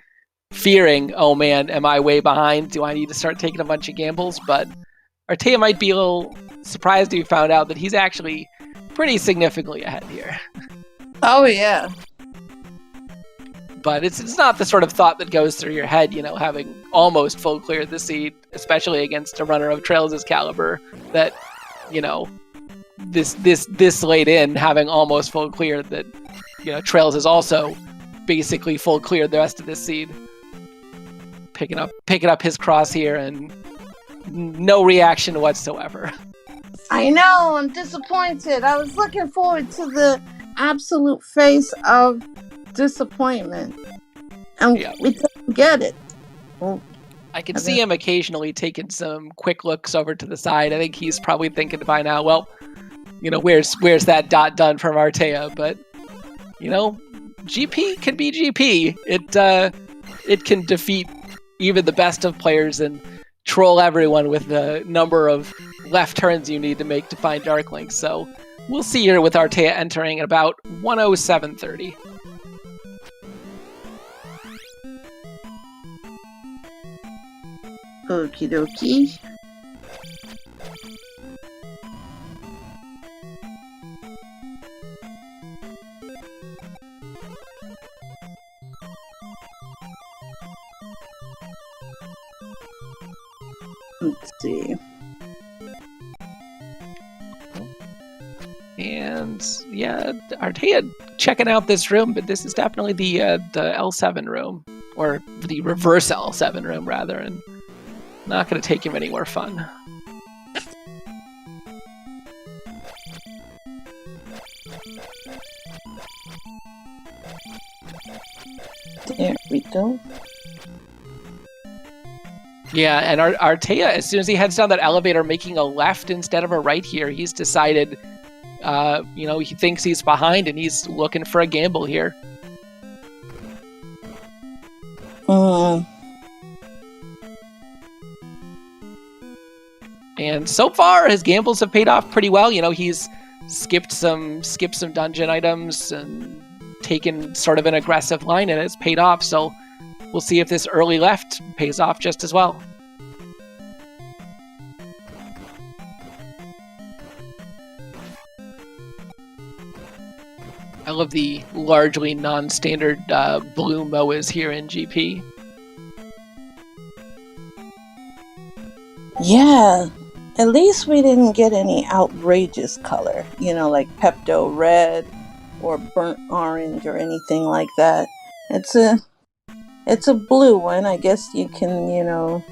fearing, oh man, am I way behind? Do I need to start taking a bunch of gambles? But Artea might be a little surprised if he found out that he's actually pretty significantly ahead here. Oh yeah. But it's not the sort of thought that goes through your head, having almost full cleared the seed, especially against a runner of traiLZ's caliber, that, this late in, having almost full cleared, that, traiLZ is also basically full cleared the rest of this seed. Picking up his cross here and no reaction whatsoever. I know, I'm disappointed. I was looking forward to the absolute face of disappointment, and we didn't get it. Well, I can see him occasionally taking some quick looks over to the side. I think he's probably thinking by now, well, where's that dot done from Artea? But GP can be GP. It can defeat even the best of players and troll everyone with the number of left turns you need to make to find Dark Link. So we'll see here with Artea entering at about 107.30. Okie dokie. Let's see. And yeah, Artea checking out this room, but this is definitely the L7 room, or the reverse L7 room rather, and not going to take him anywhere fun. There we go. Yeah, and Artea, as soon as he heads down that elevator, making a left instead of a right here, he's decided, he thinks he's behind and he's looking for a gamble here. And so far, his gambles have paid off pretty well. He's skipped some dungeon items and taken sort of an aggressive line, and it's paid off. So we'll see if this early left pays off just as well. I love the largely non-standard blue moas here in GP. Yeah, at least we didn't get any outrageous color, like Pepto Red or burnt orange or anything like that. It's a blue one. I guess you can,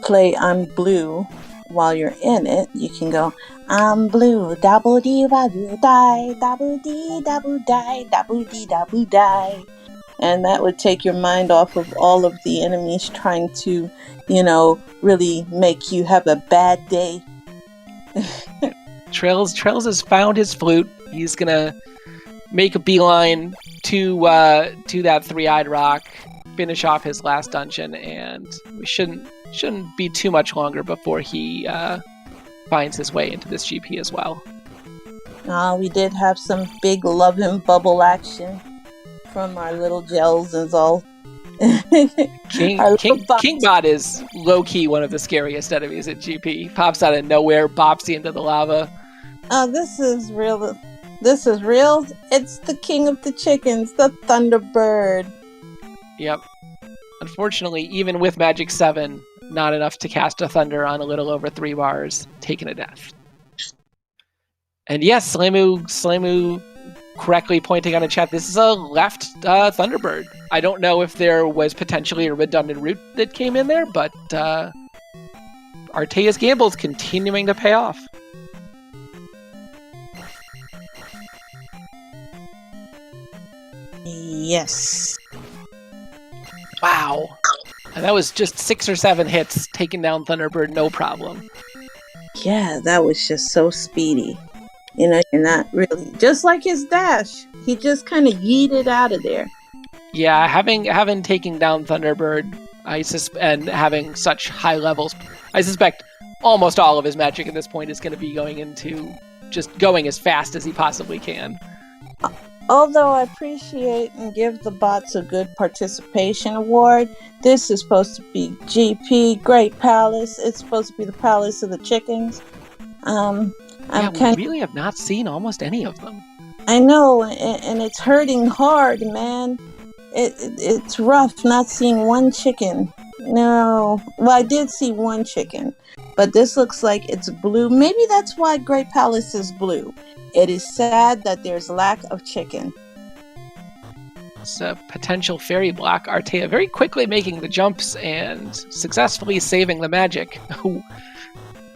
play I'm blue while you're in it. You can go, I'm blue, dabble dee dabble die, dabble dee dabble die, dabble dee dabble die. And that would take your mind off of all of the enemies trying to, really make you have a bad day. traiLZ has found his flute. He's gonna make a beeline to that three-eyed rock, finish off his last dungeon, and we shouldn't be too much longer before he finds his way into this GP as well. We did have some big love and bubble action from our little gels and all. Kingbot is low-key one of the scariest enemies at GP. Pops out of nowhere, bops you into the lava. Oh, this is real. This is real. It's the king of the chickens, the Thunderbird. Yep. Unfortunately, even with Magic 7, not enough to cast a Thunder on a little over 3 bars, taking a death. And yes, Slamu correctly pointing out in chat, this is a left Thunderbird. I don't know if there was potentially a redundant route that came in there, but Artea's gamble is continuing to pay off. Yes. Wow. And that was just 6 or 7 hits, taking down Thunderbird, no problem. Yeah, that was just so speedy. You're not really... Just like his dash. He just kind of yeeted out of there. Yeah, having taken down Thunderbird, and having such high levels, I suspect almost all of his magic at this point is going to be going into just going as fast as he possibly can. Although I appreciate and give the bots a good participation award, this is supposed to be GP, Great Palace. It's supposed to be the Palace of the Chickens. We really have not seen almost any of them. I know, and it's hurting hard, man. It's rough not seeing one chicken. No. Well, I did see one chicken, but this looks like it's blue. Maybe that's why Great Palace is blue. It is sad that there's lack of chicken. It's a potential fairy block. Artea very quickly making the jumps and successfully saving the magic.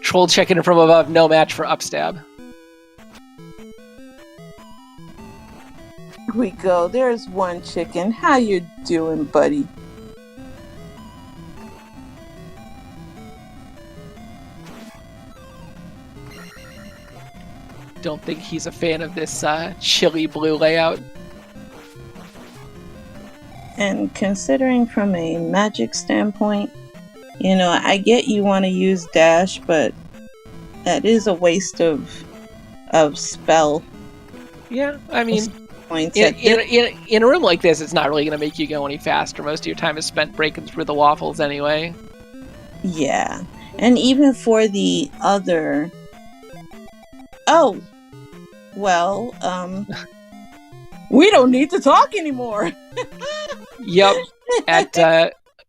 Troll chicken from above, no match for upstab. Here we go. There's one chicken. How you doing, buddy? Don't think he's a fan of this chilly blue layout. And considering from a magic standpoint, I get you want to use dash, but that is a waste of spell. Yeah, I mean, in a room like this, it's not really going to make you go any faster. Most of your time is spent breaking through the waffles anyway. Yeah, and even for the other... Oh, well, we don't need to talk anymore. Yep, at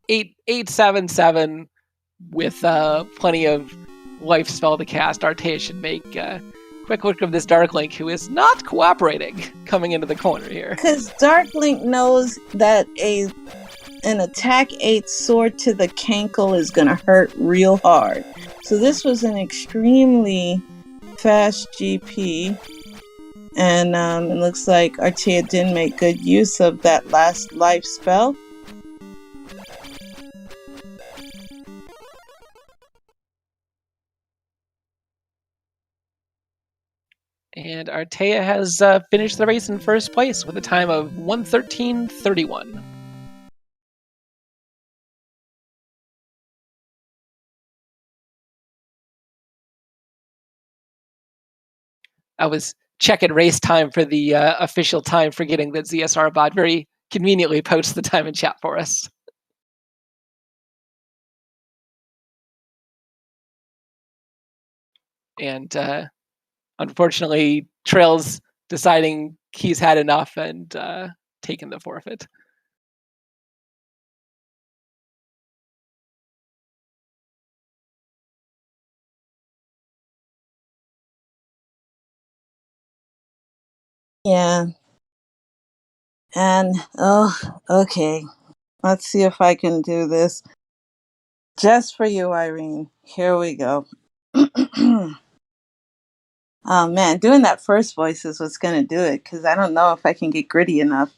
877 with plenty of life spell to cast, Artea should make quick look of this Dark Link, who is not cooperating coming into the corner here. Because Dark Link knows that an attack 8 sword to the cankle is going to hurt real hard. So this was an extremely fast GP. And it looks like Artea didn't make good use of that last life spell. And Artea has finished the race in first place with a time of 1:13:31. I was checking race time for the official time, forgetting that ZSR bot very conveniently posts the time in chat for us. And unfortunately, traiLZ deciding he's had enough and taking the forfeit. Yeah. And, okay. Let's see if I can do this. Just for you, Irene. Here we go. Oh man, doing that first voice is what's gonna do it, because I don't know if I can get gritty enough.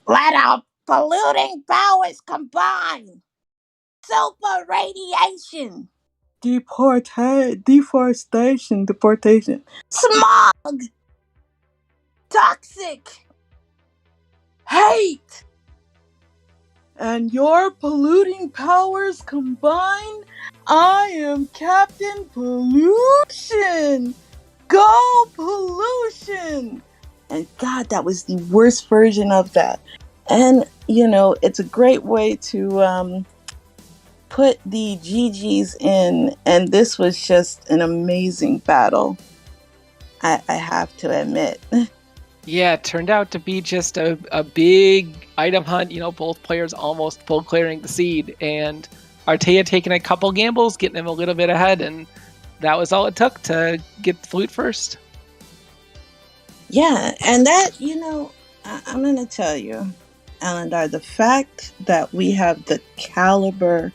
Let our polluting powers combine! Super radiation! Deforestation. Smog! Toxic! Hate! And your polluting powers combined, I am Captain Pollution! Go pollution! And God, that was the worst version of that. And, it's a great way to put the GGs in. And this was just an amazing battle, I have to admit. Yeah, it turned out to be just a big item hunt. Both players almost full clearing the seed. And Artea taking a couple gambles, getting him a little bit ahead. And that was all it took to get the flute first. Yeah, and that, I'm going to tell you, Alandar, the fact that we have the caliber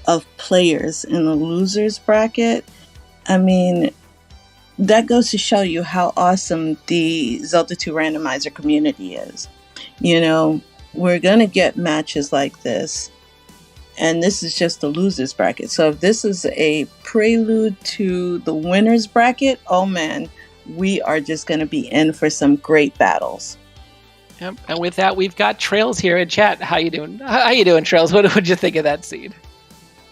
of players in the losers bracket, I mean, that goes to show you how awesome the Zelda 2 randomizer community is. We're going to get matches like this. And this is just the losers bracket. So if this is a prelude to the winners bracket, oh man, we are just going to be in for some great battles. Yep. And with that, we've got traiLZ here in chat. How you doing? How you doing, traiLZ? What did you think of that seed?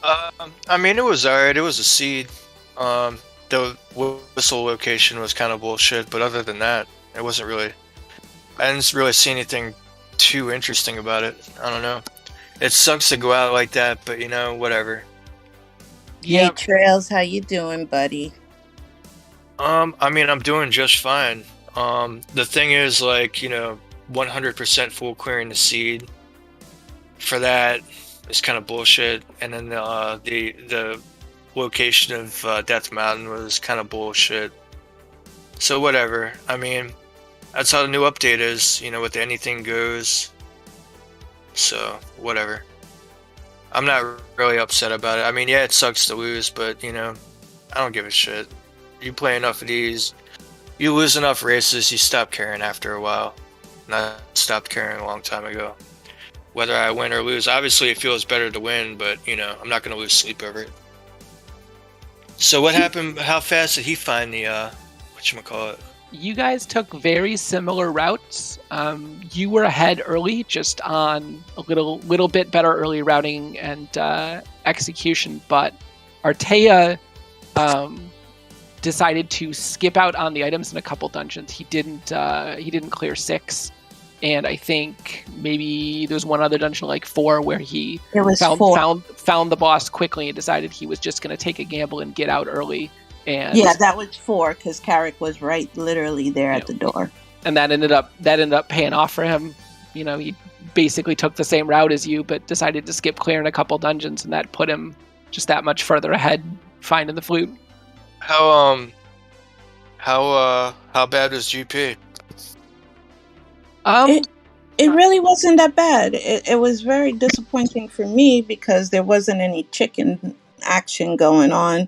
It was alright. It was a seed. The whistle location was kind of bullshit, but other than that, it wasn't really. I didn't really see anything too interesting about it. I don't know. It sucks to go out like that, but whatever. Yeah. Hey, traiLZ, how you doing, buddy? I'm doing just fine. The thing is, 100% full clearing the seed. For that, is kind of bullshit. And then the location of Death Mountain was kind of bullshit. So whatever. That's how the new update is. With the anything goes. So, whatever. I'm not really upset about it. Yeah, it sucks to lose, but, I don't give a shit. You play enough of these, you lose enough races, you stop caring after a while. And I stopped caring a long time ago. Whether I win or lose, obviously it feels better to win, but, I'm not going to lose sleep over it. So what happened? How fast did he find the, whatchamacallit? You guys took very similar routes. You were ahead early, just on a little bit better early routing and execution. But Artea decided to skip out on the items in a couple dungeons. He didn't clear 6, and I think maybe there's one other dungeon, like 4, where he found the boss quickly and decided he was just going to take a gamble and get out early. And yeah, that was 4 because Carrick was right, literally there at the door, and that ended up paying off for him. He basically took the same route as you, but decided to skip clearing a couple dungeons, and that put him just that much further ahead, finding the flute. How bad was GP? It really wasn't that bad. It was very disappointing for me because there wasn't any chicken action going on.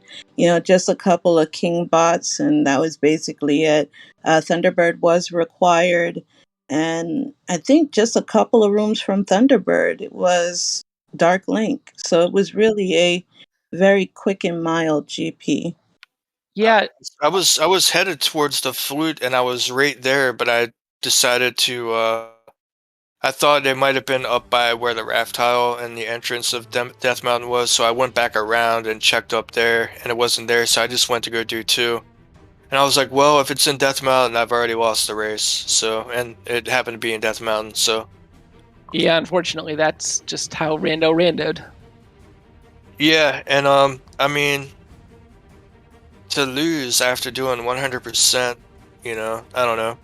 Just a couple of king bots, and that was basically it. Thunderbird was required, and I think just a couple of rooms from Thunderbird, it was Dark Link. So it was really a very quick and mild GP. Yeah, I was headed towards the flute, and I was right there, but I decided to. I thought it might have been up by where the raft tile and the entrance of Death Mountain was, so I went back around and checked up there, and it wasn't there, so I just went to go do 2. And I was like, well, if it's in Death Mountain, I've already lost the race. So, and it happened to be in Death Mountain, so. Yeah, unfortunately, that's just how randoed. Yeah, and I mean, to lose after doing 100%, I don't know.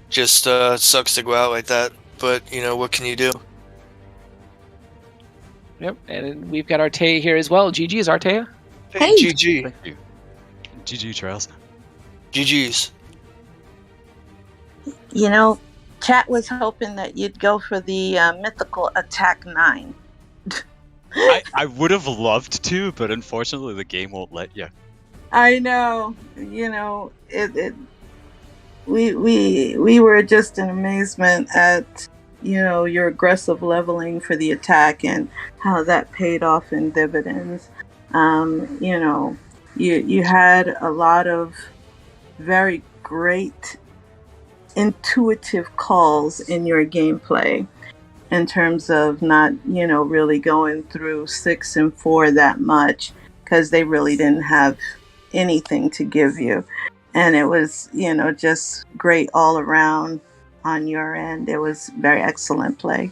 Just sucks to go out like that, but what can you do? Yep, and we've got Artea here as well. GG's, Artea. Hey. GG. Thank you. GG, Trails. GG's. Chat was hoping that you'd go for the mythical attack 9. I would have loved to, but unfortunately the game won't let you. I know. We were just in amazement at your aggressive leveling for the attack and how that paid off in dividends. You had a lot of very great intuitive calls in your gameplay in terms of not really going through 6 and 4 that much, because they really didn't have anything to give you. And it was, just great all around on your end. It was very excellent play.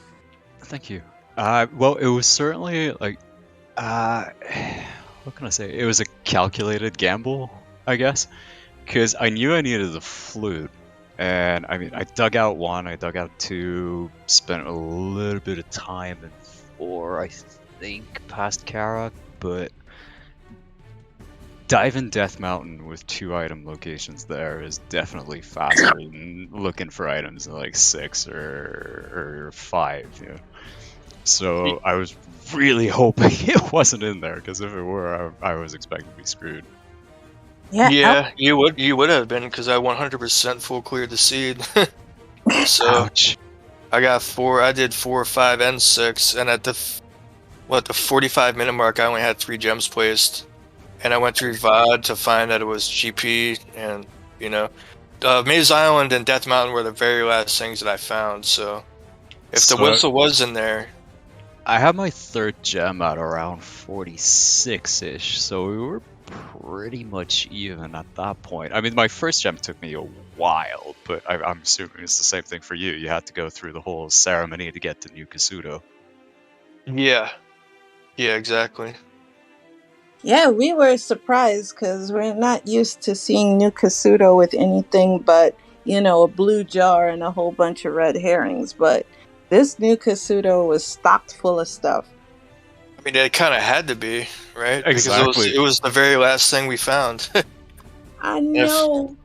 Thank you. Well, it was certainly like, what can I say? It was a calculated gamble, I guess, because I knew I needed the flute. And I mean, I dug out 1, I dug out 2, spent a little bit of time in 4, I think, past Kara, but diving Death Mountain with 2 item locations there is definitely faster than looking for items in like 6 or 5. So I was really hoping it wasn't in there, because if it were, I was expecting to be screwed. Yeah, you would have been, because I 100% full cleared the seed. So Ouch. I got 4. I did 4, 5, and 6, and at the 45-minute mark, I only had 3 gems placed. And I went through VOD to find that it was GP, and Maze Island and Death Mountain were the very last things that I found. So if the whistle was in there, I had my 3rd gem at around 46-ish, so we were pretty much even at that point. I mean, my 1st gem took me a while, but I'm assuming it's the same thing for you. You had to go through the whole ceremony to get to New Kasuto. Yeah, exactly. Yeah, we were surprised because we're not used to seeing New Kasuto with anything but, a blue jar and a whole bunch of red herrings. But this New Kasuto was stocked full of stuff. I mean, it kind of had to be, right? Exactly. Because it was the very last thing we found. I know.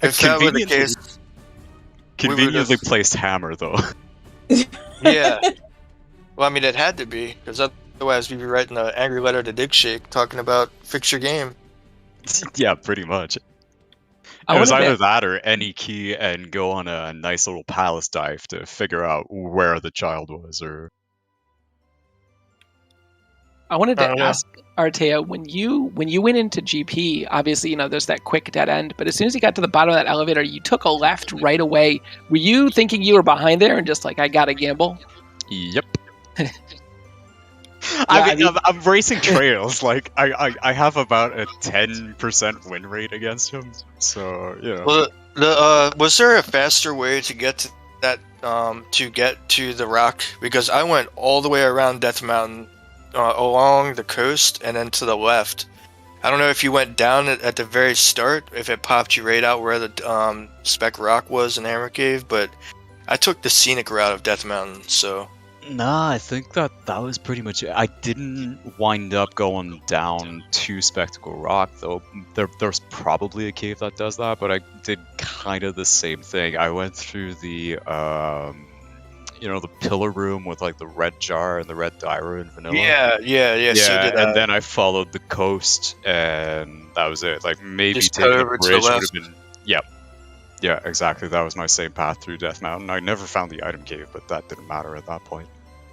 If that were the case, Conveniently placed hammer, though. Yeah. Well, I mean, it had to be, because otherwise we'd be writing an angry letter to Dick Shake talking about fix your game. Yeah, pretty much. It was either that or any key and go on a nice little palace dive to figure out where the child was, or... I wanted to ask Artea, when you went into GP, obviously, there's that quick dead end, but as soon as you got to the bottom of that elevator, you took a left right away. Were you thinking you were behind there and just like, I gotta gamble? Yep. I'm racing trails. Like, I have about a 10% win rate against him, so, Well, was there a faster way to get to that, to get to the rock? Because I went all the way around Death Mountain, along the coast, and then to the left. I don't know if you went down at the very start, if it popped you right out where the Spec Rock was in Hammer Cave, but I took the scenic route of Death Mountain, so... Nah, I think that was pretty much it. I didn't wind up going down to Spectacle Rock, though. There's probably a cave that does that, but I did kind of the same thing. I went through the the pillar room with like the red jar and the red diary and vanilla. Yeah. So did and then I followed the coast, and that was it. Like maybe Just taking cut a over to the bridge would left. have been. Yep. Yeah, exactly. That was my same path through Death Mountain. I never found the item cave, but that didn't matter at that point.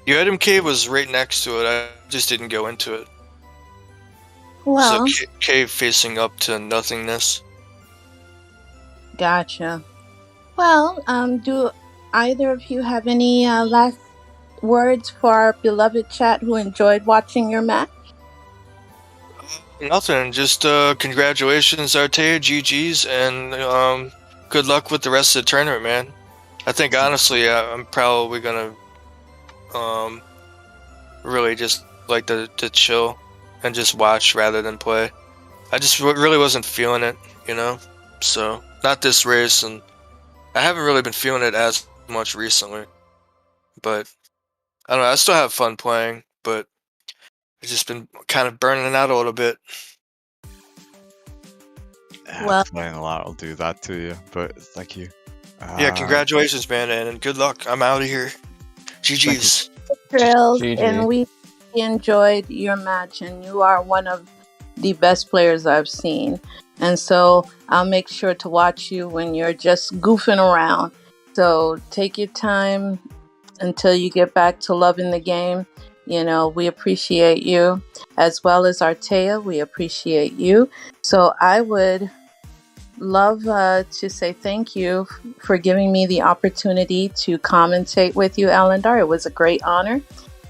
The item cave was right next to it. I just didn't go into it. Well, So cave facing up to nothingness. gotcha. Well, do either of you have any last words for our beloved chat who enjoyed watching your match? Nothing. Just congratulations, Artea, GG's, and good luck with the rest of the tournament, man. I think honestly, I'm probably gonna really just like to chill and just watch rather than play. I just really wasn't feeling it, So not this race, and I haven't really been feeling it as much recently. But I don't know. I still have fun playing, but I've just been kind of burning it out a little bit. Well- Playing a lot will do that to you, but thank you. Yeah, congratulations, man, and good luck. I'm out of here. GG's. Trails, GG. and we enjoyed your match, and you are one of the best players I've seen. And so I'll make sure to watch you when you're just goofing around. So take your time until you get back to loving the game. We appreciate you, as well as Artea. We appreciate you. So I would love to say thank you for giving me the opportunity to commentate with you, Elendar. It was a great honor.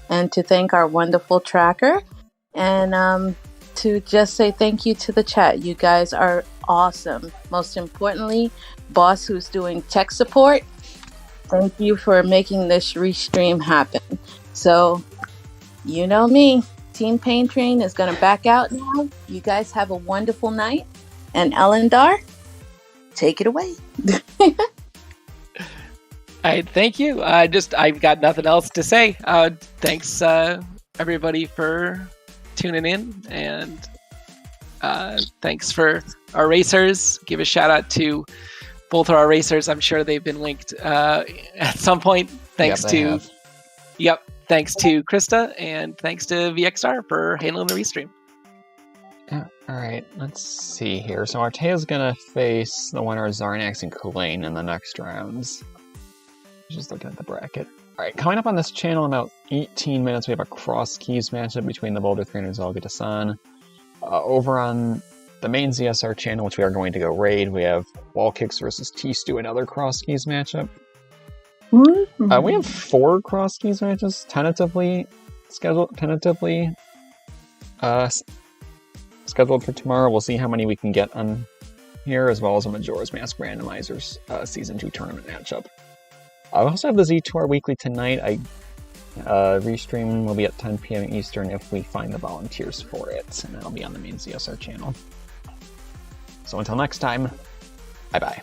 And to thank our wonderful tracker. And to just say thank you to the chat. You guys are awesome. Most importantly, Boss, who's doing tech support, thank you for making this restream happen. So, you know me. Team Pain Train is going to back out now. You guys have a wonderful night. And Elendar, take it away. All right, thank you. I've got nothing else to say. Thanks, everybody, for tuning in, and thanks for our racers. Give a shout out to both of our racers. I'm sure they've been linked at some point. Thanks to Krista, and thanks to VXR for handling the restream. Yeah, alright, let's see here. So Artea's gonna face the winner of Zarnax and Kulain in the next rounds. Just looking at the bracket. Alright, coming up on this channel in about 18 minutes, we have a cross keys matchup between the Boulder 3 and Zelda Sun. Over on the main ZSR channel, which we are going to go raid, we have Wall Kicks versus T-Stew, another cross keys matchup. We have 4 cross keys matches tentatively scheduled for tomorrow. We'll see how many we can get on here, as well as a Majora's Mask Randomizers Season 2 tournament matchup. I also have the Z2R Weekly tonight. Restream will be at 10 p.m. Eastern if we find the volunteers for it, and that'll be on the main ZSR channel. So until next time, bye-bye.